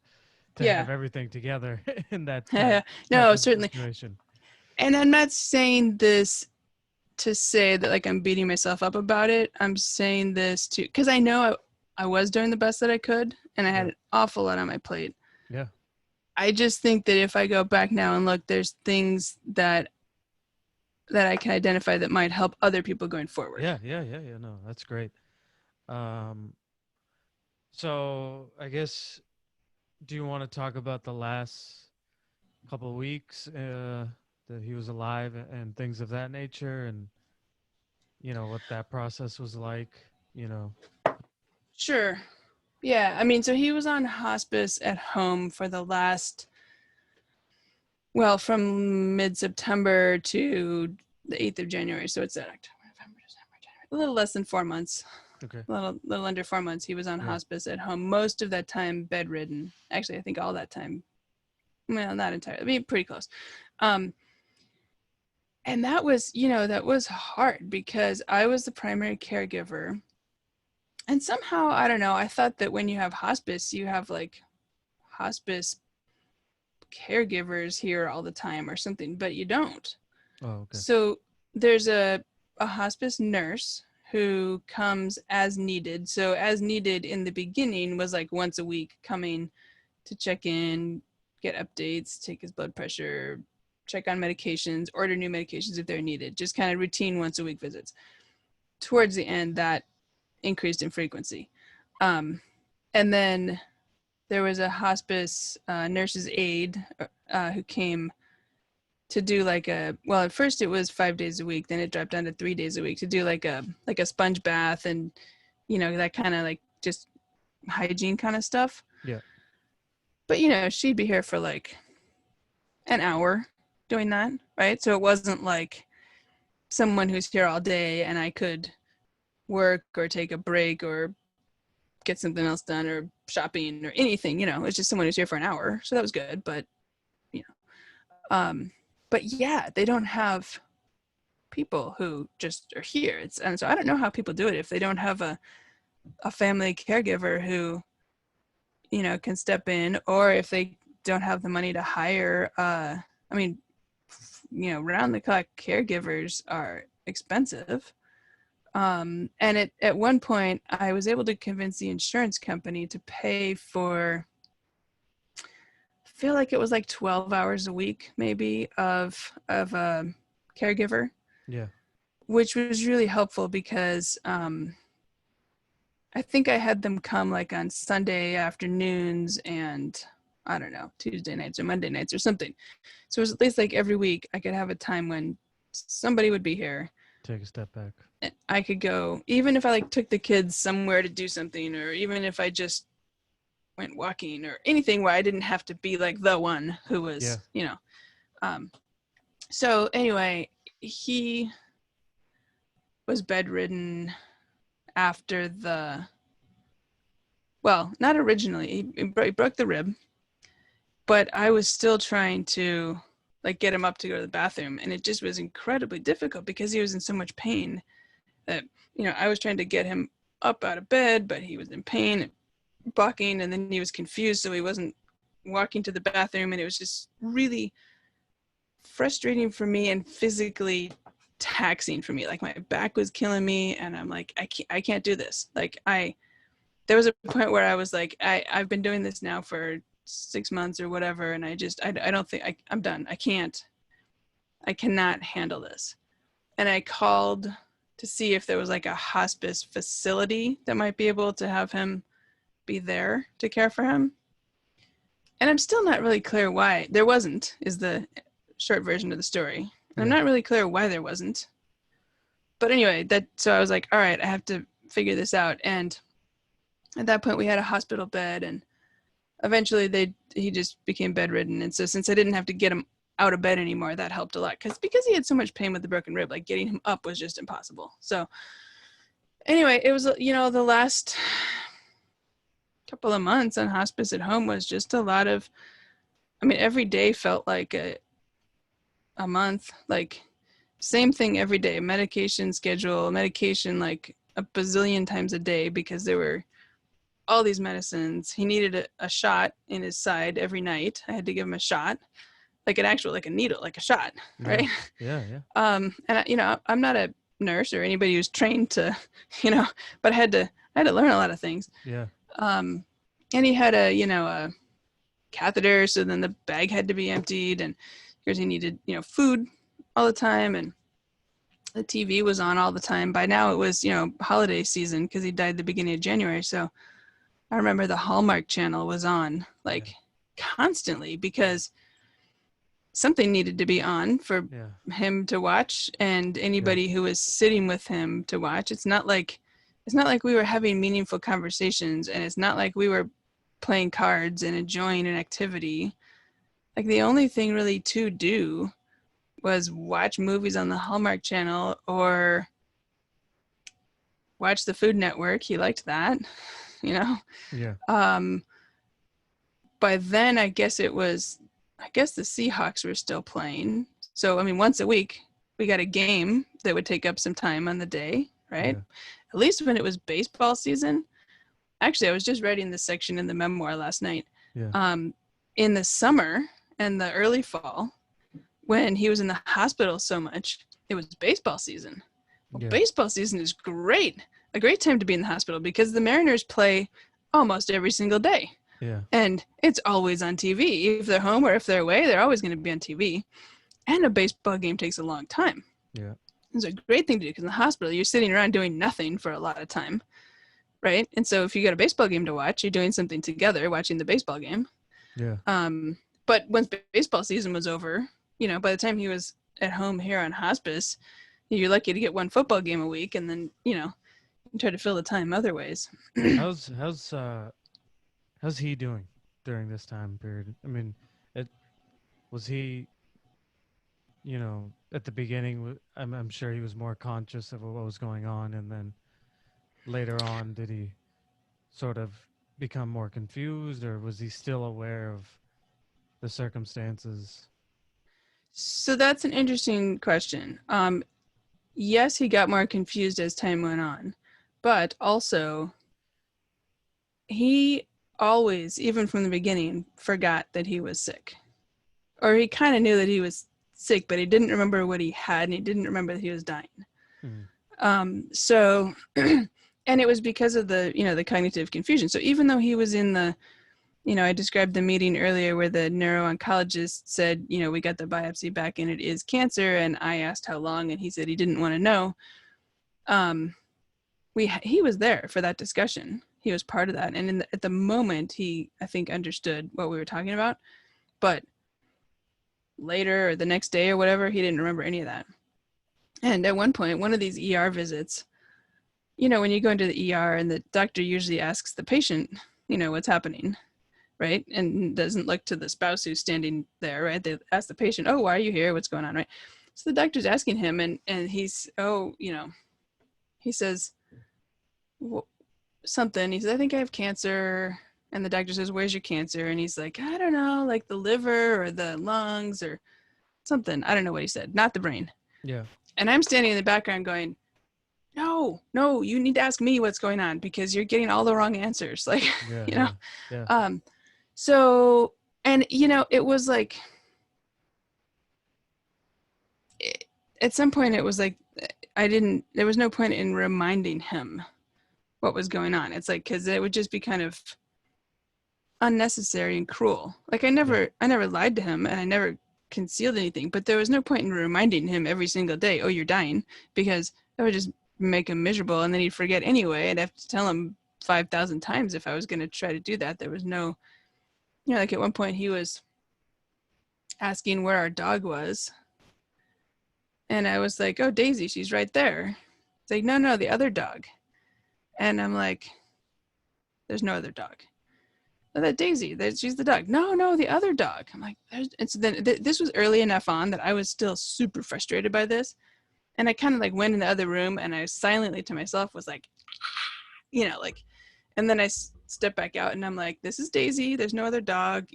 yeah. have everything together in that type No, of certainly. situation. And I'm not saying this to say that like I'm beating myself up about it. I'm saying this to, because I know I was doing the best that I could and I had Yeah. an awful lot on my plate. Yeah. I just think that if I go back now and look, there's things that I can identify that might help other people going forward. Yeah. Yeah. Yeah. Yeah. No, that's great. Um, so I guess, do you want to talk about the last couple of weeks that he was alive and things of that nature, and what that process was like? You know. Sure. Yeah. I mean, so he was on hospice at home for the last, well, from mid September to the 8th of January. So it's October, November, December, January. A little less than 4 months. Okay. Little under 4 months. He was on Yeah. hospice at home. Most of that time bedridden. Actually, I think all that time. Well, not entirely. I mean, pretty close. Um, and that was, that was hard because I was the primary caregiver. And somehow, I don't know, I thought that when you have hospice, you have like hospice caregivers here all the time or something, but you don't. Oh, okay. So there's a hospice nurse who comes as needed. So as needed in the beginning was like once a week coming to check in, get updates, take his blood pressure, check on medications, order new medications if they're needed, just kind of routine once a week visits. Towards the end, that increased in frequency. Um, and then there was a hospice nurse's aide who came to do like well, at first it was 5 days a week, then it dropped down to 3 days a week to do like a sponge bath and that kind of like just hygiene kind of stuff. Yeah. But she'd be here for like an hour doing that, right? So it wasn't like someone who's here all day and I could work or take a break or get something else done or shopping or anything. It's just someone who's here for an hour, so that was good. But you but yeah, they don't have people who just are here. And so I don't know how people do it if they don't have a family caregiver who can step in, or if they don't have the money to hire. I mean, round the clock caregivers are expensive. And at one point, I was able to convince the insurance company to pay for, I feel like it was like 12 hours a week, maybe, of a caregiver, Yeah. which was really helpful because I think I had them come like on Sunday afternoons and I don't know, Tuesday nights or Monday nights or something. So it was at least like every week I could have a time when somebody would be here. Take a step back. I could go, even if I like took the kids somewhere to do something, or even if I just went walking or anything where I didn't have to be like the one who Yeah. was, so anyway, he was bedridden after not originally. He broke the rib, but I was still trying to like get him up to go to the bathroom, and it just was incredibly difficult because he was in so much pain that, I was trying to get him up out of bed, but he was in pain and bucking, and then he was confused, so he wasn't walking to the bathroom, and it was just really frustrating for me and physically taxing for me. Like my back was killing me, and I'm like, I can't do this. Like there was a point where I was like, I've been doing this now for 6 months or whatever, and I don't think I'm done. I cannot handle this. And I called to see if there was like a hospice facility that might be able to have him be there to care for him. And I'm still not really clear why there wasn't, is the short version of the story. Yeah. I'm not really clear why there wasn't. But anyway, so I was like, all right, I have to figure this out. And at that point we had a hospital bed, and eventually he just became bedridden. And so since I didn't have to get him out of bed anymore, that helped a lot, because he had so much pain with the broken rib, like getting him up was just impossible. So anyway, it was, the last couple of months on hospice at home was just a lot of, every day felt like a month, like same thing every day, medication schedule, medication like a bazillion times a day, because there were all these medicines. He needed a shot in his side every night. I had to give him a shot, like an actual, like a needle, like a shot, right? Yeah. And I'm not a nurse or anybody who's trained to, but I had to learn a lot of things. Yeah. And he had a catheter, so then the bag had to be emptied, and because he needed, food all the time, and the TV was on all the time. By now it was, holiday season, because he died the beginning of January. So I remember the Hallmark channel was on like constantly, because something needed to be on for him to watch, and anybody who was sitting with him to watch. It's not like we were having meaningful conversations, and it's not like we were playing cards and enjoying an activity. Like the only thing really to do was watch movies on the Hallmark channel or watch the Food Network. He liked that, Yeah. By then I guess the Seahawks were still playing. So, once a week we got a game that would take up some time on the day, right? Yeah. At least when it was baseball season. Actually, I was just writing this section in the memoir last night. Yeah. In the summer and the early fall, when he was in the hospital so much, it was baseball season. Well, baseball season is great. A great time to be in the hospital, because the Mariners play almost every single day. Yeah. And it's always on TV. If they're home or if they're away, they're always going to be on TV. And a baseball game takes a long time. Yeah. It's a great thing to do, because in the hospital, you're sitting around doing nothing for a lot of time, right? And so if you got a baseball game to watch, you're doing something together, watching the baseball game. Yeah. But once baseball season was over, by the time he was at home here on hospice, you're lucky to get one football game a week, and then, try to fill the time other ways. How's he doing during this time period? Was he, at the beginning, I'm sure he was more conscious of what was going on, and then later on, did he sort of become more confused, or was he still aware of the circumstances? So that's an interesting question. Yes, he got more confused as time went on, but also he always, even from the beginning, forgot that he was sick. Or he kind of knew that he was sick, but he didn't remember what he had, and he didn't remember that he was dying. So, and it was because of the cognitive confusion. So even though he was in the, I described the meeting earlier where the neuro-oncologist said, we got the biopsy back and it is cancer. And I asked how long, and he said he didn't want to know. He was there for that discussion. He was part of that. And at the moment, he, I think, understood what we were talking about. But later or the next day or whatever, he didn't remember any of that. And at one point, one of these ER visits, when you go into the ER and the doctor usually asks the patient, what's happening, right? And doesn't look to the spouse who's standing there, right? They ask the patient, oh, why are you here? What's going on, right? So the doctor's asking him, and he's, he says something. He says, I think I have cancer. And the doctor says, where's your cancer? And he's like, I don't know, like the liver or the lungs or something. I don't know what he said, not the brain. Yeah. And I'm standing in the background going, no, you need to ask me what's going on because you're getting all the wrong answers. Like, Yeah. you know, Yeah. Yeah. so, and, it was like, at some point it was like, there was no point in reminding him what was going on. It's like, cause it would just be kind of unnecessary and cruel. Like I Yeah. never lied to him and I never concealed anything, but there was no point in reminding him every single day, oh, you're dying, because that would just make him miserable and then he'd forget anyway. I'd have to tell him 5,000 times if I was going to try to do that. There was no, like at one point he was asking where our dog was. And I was like, oh, Daisy, she's right there. It's like, no, the other dog. And I'm like, there's no other dog. Oh, that Daisy, she's the dog. No, the other dog. I'm like, and so then this was early enough on that I was still super frustrated by this. And I kind of like went in the other room and I silently to myself was like, like, and then I stepped back out and I'm like, this is Daisy. There's no other dog,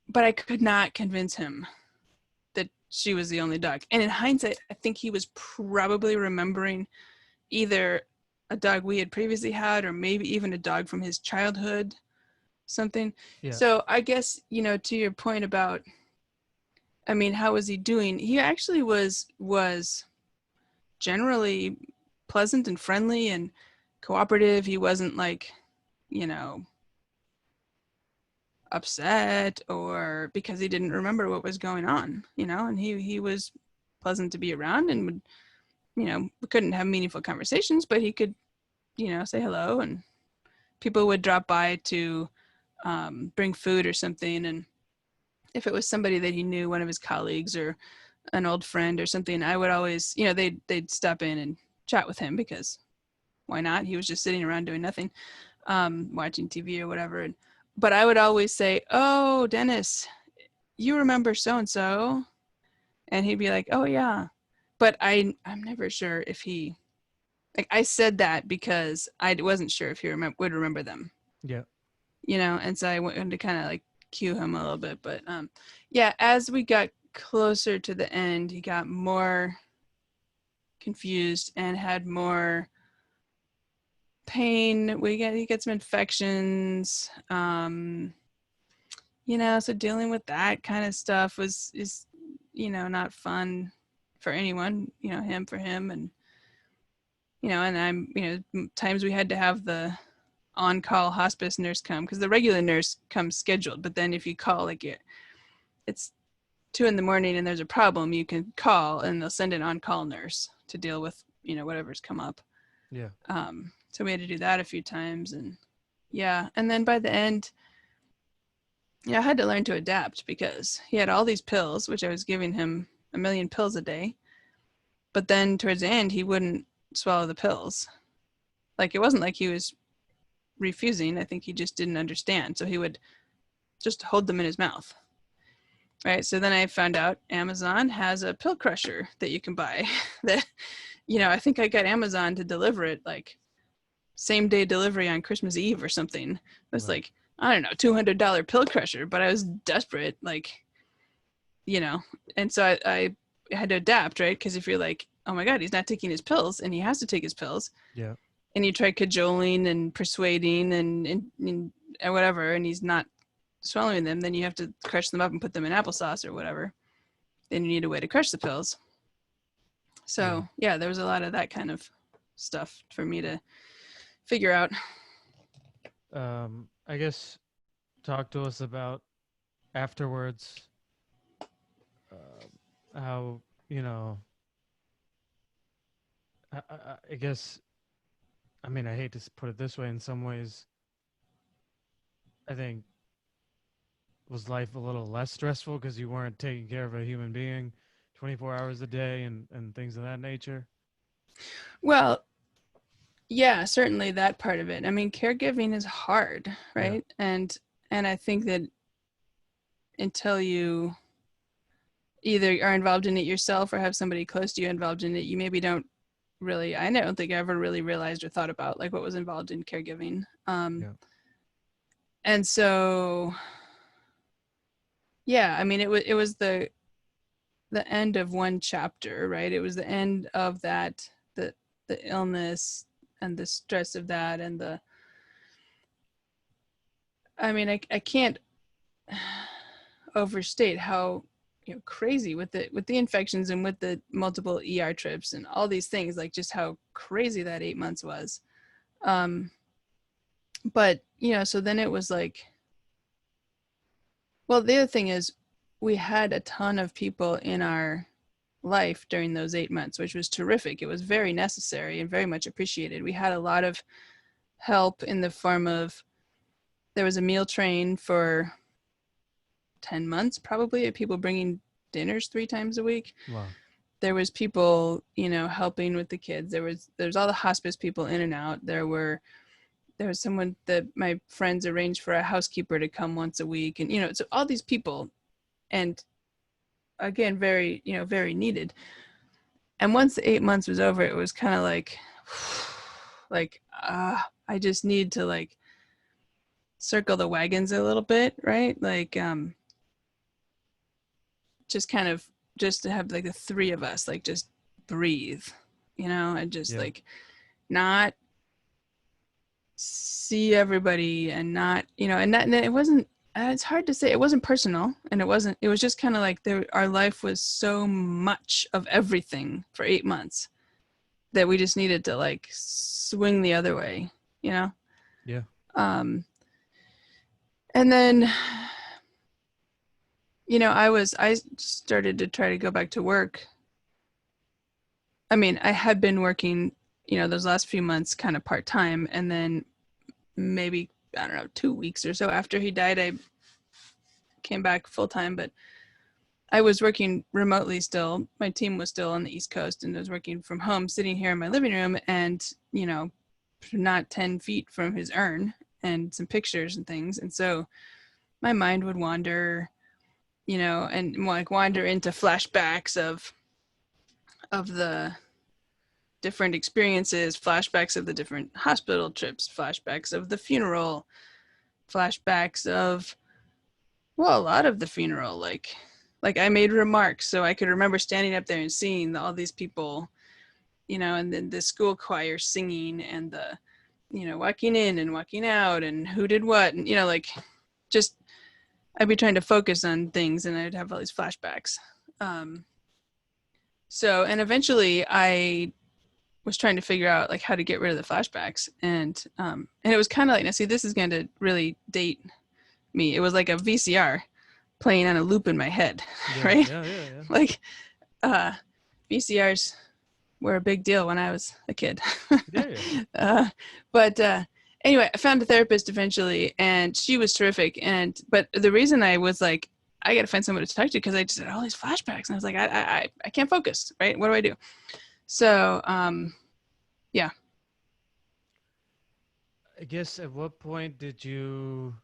but I could not convince him that she was the only dog. And in hindsight, I think he was probably remembering either a dog we had previously had or maybe even a dog from his childhood, something. Yeah. So I guess, to your point about, how was he doing? He actually was generally pleasant and friendly and cooperative. He wasn't like, upset or because he didn't remember what was going on, and he was pleasant to be around and would, we couldn't have meaningful conversations, but he could, say hello, and people would drop by to bring food or something. And if it was somebody that he knew, one of his colleagues or an old friend or something, I would always, they'd stop in and chat with him because why not? He was just sitting around doing nothing, watching TV or whatever. But I would always say, oh, Dennis, you remember so-and-so? And he'd be like, oh, yeah. But I'm never sure if he, like, I said that because I wasn't sure if he would remember them. Yeah. And so I wanted to kind of like cue him a little bit. But yeah, as we got closer to the end, he got more confused and had more pain. He got some infections. So dealing with that kind of stuff is not fun for anyone, for him. And, and I'm, times we had to have the on-call hospice nurse come because the regular nurse comes scheduled. But then if you call, like it's 2 a.m. and there's a problem, you can call and they'll send an on-call nurse to deal with, whatever's come up. Yeah. So we had to do that a few times. And yeah. And then by the end, I had to learn to adapt because he had all these pills, which I was giving him 1 million pills a day. But then towards the end, he wouldn't swallow the pills. Like it wasn't like he was refusing. I think he just didn't understand. So he would just hold them in his mouth. Right. So then I found out Amazon has a pill crusher that you can buy that, I think I got Amazon to deliver it like same day delivery on Christmas Eve or something. It was Right. like, I don't know, $200 pill crusher, but I was desperate, like, and so I had to adapt, right? Because if you're like, oh my God, he's not taking his pills and he has to take his pills. Yeah. And you try cajoling and persuading and whatever, and he's not swallowing them, then you have to crush them up and put them in applesauce or whatever. Then you need a way to crush the pills. So yeah, there was a lot of that kind of stuff for me to figure out. I guess talk to us about afterwards, how, I guess, I mean, I hate to put it this way. In some ways, I think, was life a little less stressful because you weren't taking care of a human being 24 hours a day and things of that nature? Well, Yeah, certainly that part of it. I mean, caregiving is hard, Yeah. right? And I think that until you either are involved in it yourself or have somebody close to you involved in it, you maybe don't really, I don't think I ever really realized or thought about like what was involved in caregiving. Yeah. And so, yeah, I mean, it was the end of one chapter, right? It was the end of that, the illness and the stress of that, and the, I mean, I can't overstate how, crazy with the infections and with the multiple ER trips and all these things, like just how crazy that 8 months was. Um, but so then it was like, well, the other thing is we had a ton of people in our life during those 8 months, which was terrific. It was very necessary and very much appreciated. We had a lot of help in the form of, there was a meal train for 10 months probably, of people bringing dinners 3 times a week. Wow. There was people, helping with the kids. There's all the hospice people in and out. There was someone that my friends arranged for a housekeeper to come once a week, and so all these people, and again, very, very needed. And once the 8 months was over, it was kind of like like I just need to like circle the wagons a little bit, right? Like just kind of, just to have like the three of us like just breathe, and just Yeah. like not see everybody, and not, and it wasn't, it's hard to say, it wasn't personal, and it was just kind of like our life was so much of everything for 8 months that we just needed to like swing the other way, you know? Yeah. Um, and then, I started to try to go back to work. I mean, I had been working, those last few months kind of part-time, and then maybe, I don't know, 2 weeks or so after he died, I came back full-time, but I was working remotely still. My team was still on the East Coast, and I was working from home, sitting here in my living room, and, not 10 feet from his urn and some pictures and things. And so my mind would wander, and like wander into flashbacks of the different experiences, flashbacks of the different hospital trips, flashbacks of the funeral, flashbacks of, well, a lot of the funeral, like I made remarks, so I could remember standing up there and seeing all these people, and then the school choir singing, and the, walking in and walking out, and who did what, and, like, just, I'd be trying to focus on things, and I'd have all these flashbacks. So, and eventually I was trying to figure out like how to get rid of the flashbacks, and it was kind of like, now see, this is going to really date me. It was like a VCR playing on a loop in my head, Yeah. right? Yeah. Yeah. Yeah. Like, VCRs were a big deal when I was a kid. Yeah. Yeah. But anyway, I found a therapist eventually, and she was terrific. But the reason I was like, I got to find someone to talk to, because I just had all these flashbacks, and I was like, I can't focus, right? What do I do? So, yeah. I guess at what point did you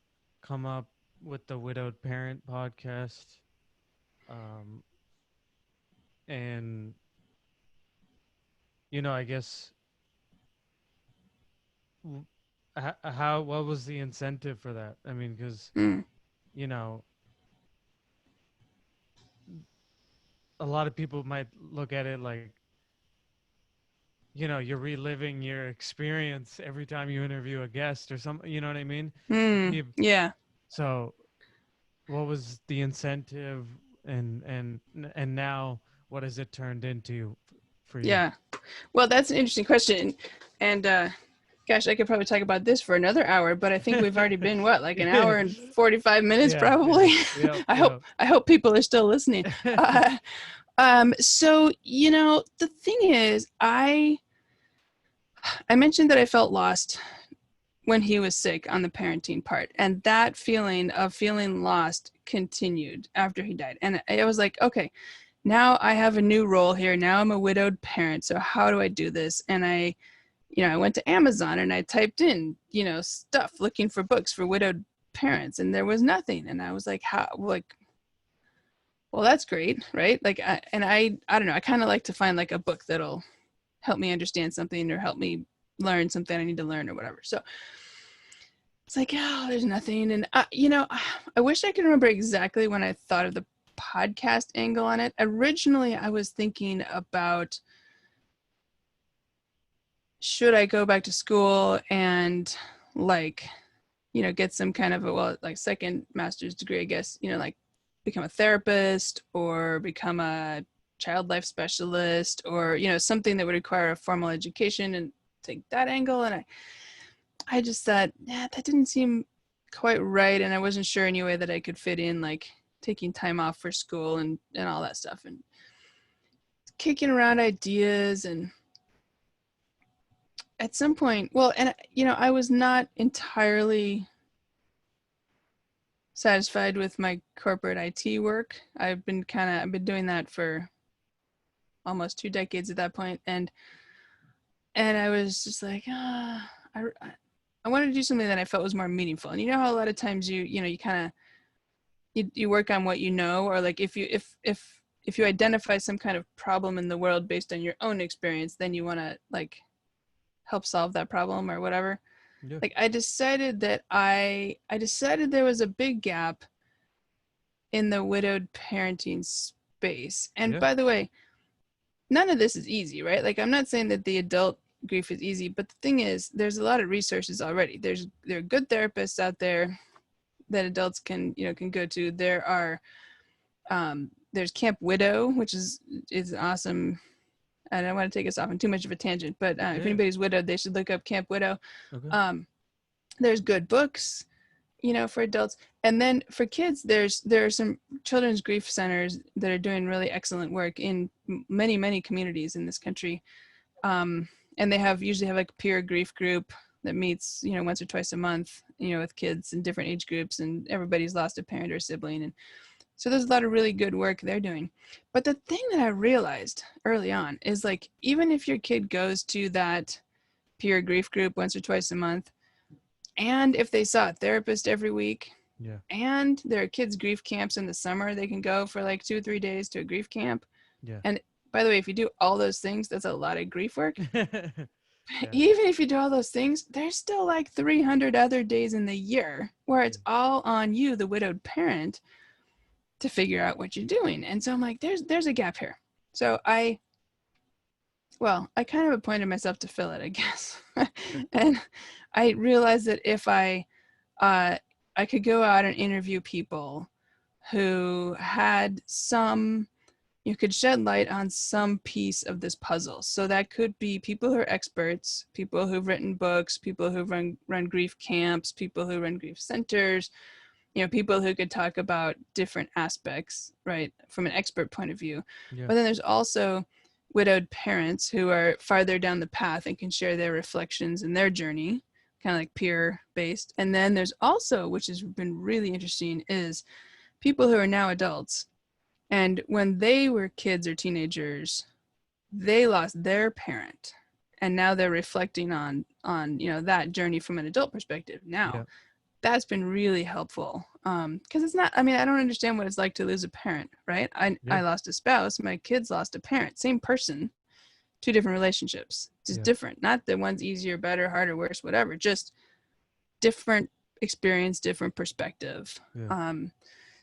come up with the Widowed Parent podcast? Um, and I guess how what was the incentive for that? I mean, because Mm. you know a lot of people might look at it like you're reliving your experience every time you interview a guest or something. You know what I mean? Yeah. So what was the incentive, and now what has it turned into for you? Yeah. Well, that's an interesting question. And gosh, I could probably talk about this for another hour, but I think we've already been like an hour and 45 minutes Yeah, yeah, probably. yeah, I hope people are still listening. yeah. So, the thing is, I mentioned that I felt lost when he was sick on the parenting part, and that feeling of feeling lost continued after he died. And I was like, okay, now I have a new role here. Now I'm a widowed parent. So how do I do this? And I I went to Amazon and I typed in, stuff looking for books for widowed parents, and there was nothing. And I was like, how, like, well, that's great, right? Like, I don't know, I kind of like to find like a book that'll help me understand something or help me learn something I need to learn or whatever. So it's like, oh, there's nothing. And, I wish I could remember exactly when I thought of the podcast angle on it. Originally, I was thinking about, should I go back to school and like, get some kind of like second master's degree, I guess, like become a therapist or become a child life specialist or, something that would require a formal education and take that angle. And I just thought, yeah, that didn't seem quite right. And I wasn't sure any way that I could fit in like taking time off for school and all that stuff and kicking around ideas. And at some point, I was not entirely satisfied with my corporate IT work. I've been doing that for almost 2 decades at that point. And I was just like, I wanted to do something that I felt was more meaningful. And how a lot of times you kind of, you work on what or like if you identify some kind of problem in the world based on your own experience, then you want to like help solve that problem or whatever. Yeah. Like I decided there was a big gap in the widowed parenting space. And by the way, none of this is easy, right? Like I'm not saying that the adult grief is easy, but the thing is, there's a lot of resources already. There are good therapists out there that adults can go to. There are there's Camp Widow, which is awesome. I don't want to take us off on too much of a tangent, but if anybody's widowed, they should look up Camp Widow. Okay. There's good books, for adults. And then for kids, there are some children's grief centers that are doing really excellent work in many, many communities in this country. And they usually have like a peer grief group that meets, once or twice a month, with kids in different age groups, and everybody's lost a parent or a sibling. And so there's a lot of really good work they're doing. But the thing that I realized early on is like, even if your kid goes to that peer grief group once or twice a month, and if they saw a therapist every week, and there are kids' grief camps in the summer, they can go for like 2 or 3 days to a grief camp. Yeah. And by the way, if you do all those things, that's a lot of grief work. Even if you do all those things, there's still like 300 other days in the year where it's all on you, the widowed parent, to figure out what you're doing. And so I'm like, there's a gap here. So I kind of appointed myself to fill it, I guess. And I realized that if I could go out and interview people who had you could shed light on some piece of this puzzle. So that could be people who are experts, people who've written books, people who run grief camps, people who run grief centers, people who could talk about different aspects, right, from an expert point of view. Yeah. But then there's also widowed parents who are farther down the path and can share their reflections and their journey, kind of like peer-based. And then there's also, which has been really interesting, is people who are now adults. And when they were kids or teenagers, they lost their parent. And now they're reflecting on that journey from an adult perspective now. Yeah. That's been really helpful. Because it's not, I don't understand what it's like to lose a parent, right? I lost a spouse, my kids lost a parent, same person, 2 different relationships, just different. Not that one's easier, better, harder, worse, whatever, just different experience, different perspective. Yeah.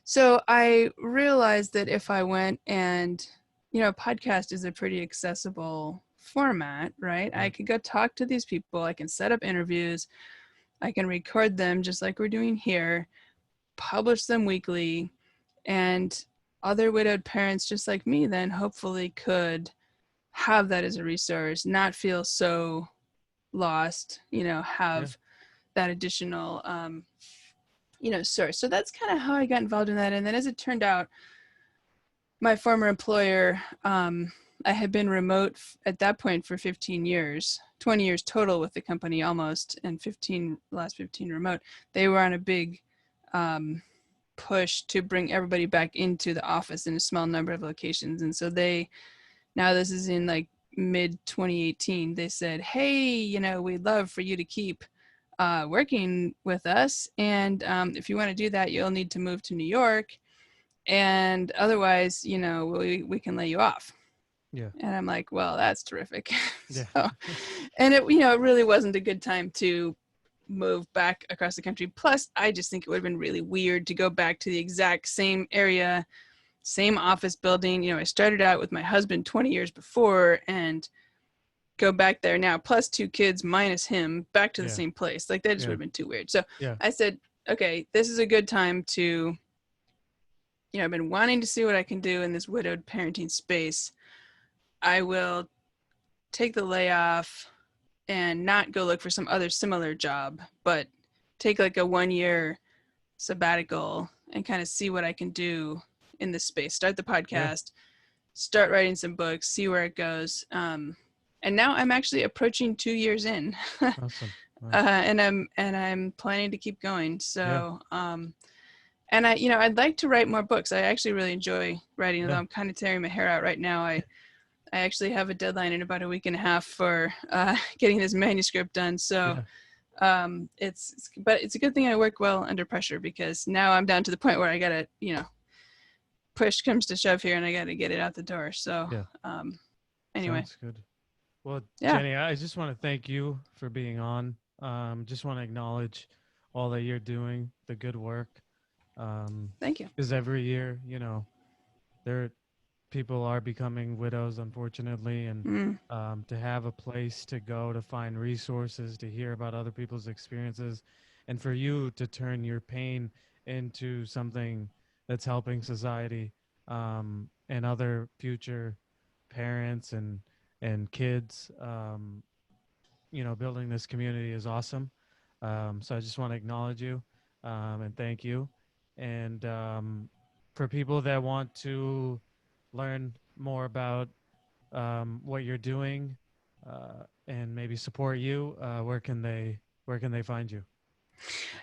So I realized that if I went and, a podcast is a pretty accessible format, right? I could go talk to these people. I can set up interviews. I can record them just like we're doing here, publish them weekly, and other widowed parents just like me then hopefully could have that as a resource, not feel so lost, have that additional source. So that's kind of how I got involved in that. And then as it turned out, my former employer, I had been remote at that point for 15 years, 20 years total with the company almost, and last 15 remote. They were on a big push to bring everybody back into the office in a small number of locations. And so now this is in like mid 2018, they said, hey, we'd love for you to keep working with us. And if you want to do that, you'll need to move to New York. And otherwise, we can lay you off. Yeah. And I'm like, well, that's terrific. Yeah. So, and it really wasn't a good time to move back across the country. Plus, I just think it would have been really weird to go back to the exact same area, same office building. I started out with my husband 20 years before and go back there now, plus 2 kids minus him, back to the Yeah. same place. Like that just would Yeah. have been too weird. So Yeah. I said, okay, this is a good time to, I've been wanting to see what I can do in this widowed parenting space. I will take the layoff and not go look for some other similar job, but take like a 1-year sabbatical and kind of see what I can do in this space. Start the podcast, start writing some books, see where it goes. And now I'm actually approaching 2 years in. Awesome. Nice. And I'm planning to keep going. So, and I'd like to write more books. I actually really enjoy writing, although I'm kind of tearing my hair out right now. I actually have a deadline in about a week and a half for getting this manuscript done. So but it's a good thing I work well under pressure, because now I'm down to the point where I gotta, push comes to shove here and I gotta get it out the door. So anyway. Sounds good. Well, Yeah. Jenny, I just want to thank you for being on. Just want to acknowledge all that you're doing, the good work. Thank you. Because every year, people are becoming widows, unfortunately, and to have a place to go to find resources, to hear about other people's experiences, and for you to turn your pain into something that's helping society and other future parents and kids, building this community is awesome. So I just want to acknowledge you and thank you. And for people that want to learn more about what you're doing and maybe support you, where can they find you?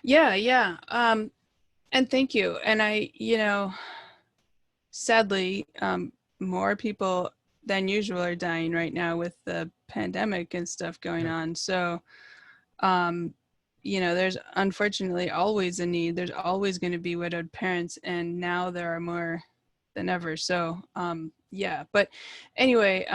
Yeah. And thank you. And I, sadly, more people than usual are dying right now with the pandemic and stuff going on. So, there's unfortunately always a need. There's always going to be widowed parents, and now there are more than ever. So, but anyway,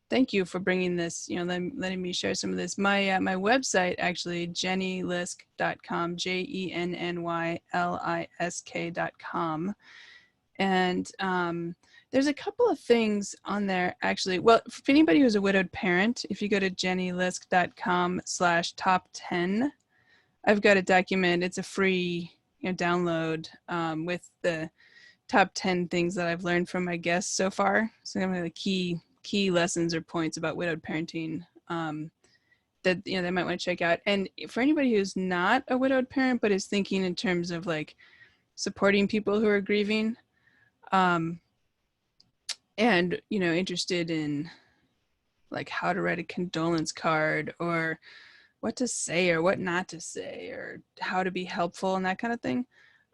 thank you for bringing this, letting me share some of this. My website, actually, jennylisk.com, JENNYLISK.com. And there's a couple of things on there, actually. Well, for anybody who's a widowed parent, if you go to jennylisk.com/top10, I've got a document. It's a free download with the top 10 things that I've learned from my guests so far. So I'm the key lessons or points about widowed parenting that they might want to check out. And for anybody who's not a widowed parent but is thinking in terms of like supporting people who are grieving, and interested in like how to write a condolence card or what to say or what not to say or how to be helpful and that kind of thing,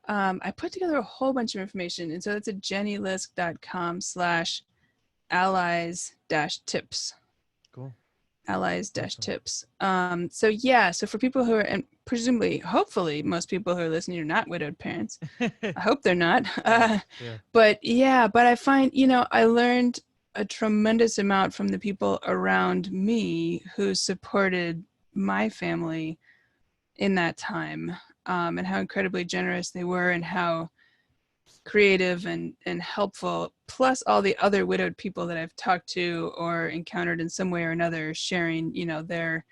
I put together a whole bunch of information. And so it's at jennylisk.com/allies-tips. Cool. Allies-tips. So for people who are, and presumably, hopefully, most people who are listening are not widowed parents. I hope they're not. But I find, I learned a tremendous amount from the people around me who supported my family in that time, and how incredibly generous they were and how creative and helpful, plus all the other widowed people that I've talked to or encountered in some way or another sharing, their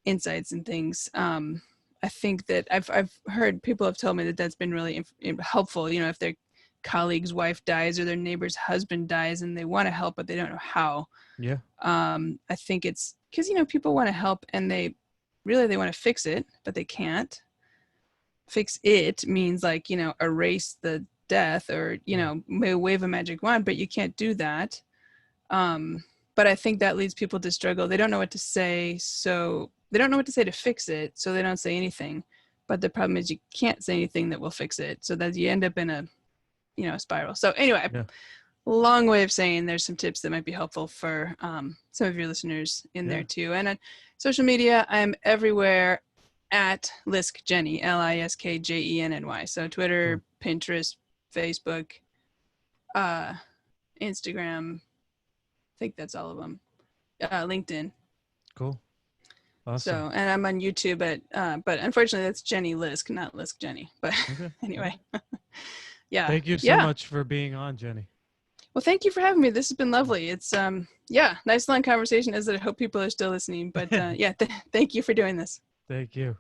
insights and things. I think that I've heard people have told me that that's been really helpful, if their colleague's wife dies or their neighbor's husband dies and they want to help, but they don't know how. Yeah. I think it's because, people want to help and they want to fix it, but they can't. Fix it means like, erase the death or, wave a magic wand, but you can't do that. But I think that leads people to struggle. They don't know what to say. So they don't know what to say to fix it. So they don't say anything. But the problem is you can't say anything that will fix it. So that you end up in a, spiral. So anyway, long way of saying there's some tips that might be helpful for some of your listeners in Yeah. there too. And on social media, I'm everywhere at Lisk Jenny, Liskjenny. So Cool. Twitter, Pinterest, Facebook, uh, Instagram. I think that's all of them. LinkedIn. Cool. Awesome. So, and I'm on YouTube but unfortunately that's Jenny Lisk, not Lisk Jenny. But Okay. anyway, yeah, Thank you so yeah. much for being on, Jenny. Well, thank you for having me. This has been lovely. It's yeah, nice long conversation. As I hope people are still listening. But yeah, thank you for doing this. Thank you.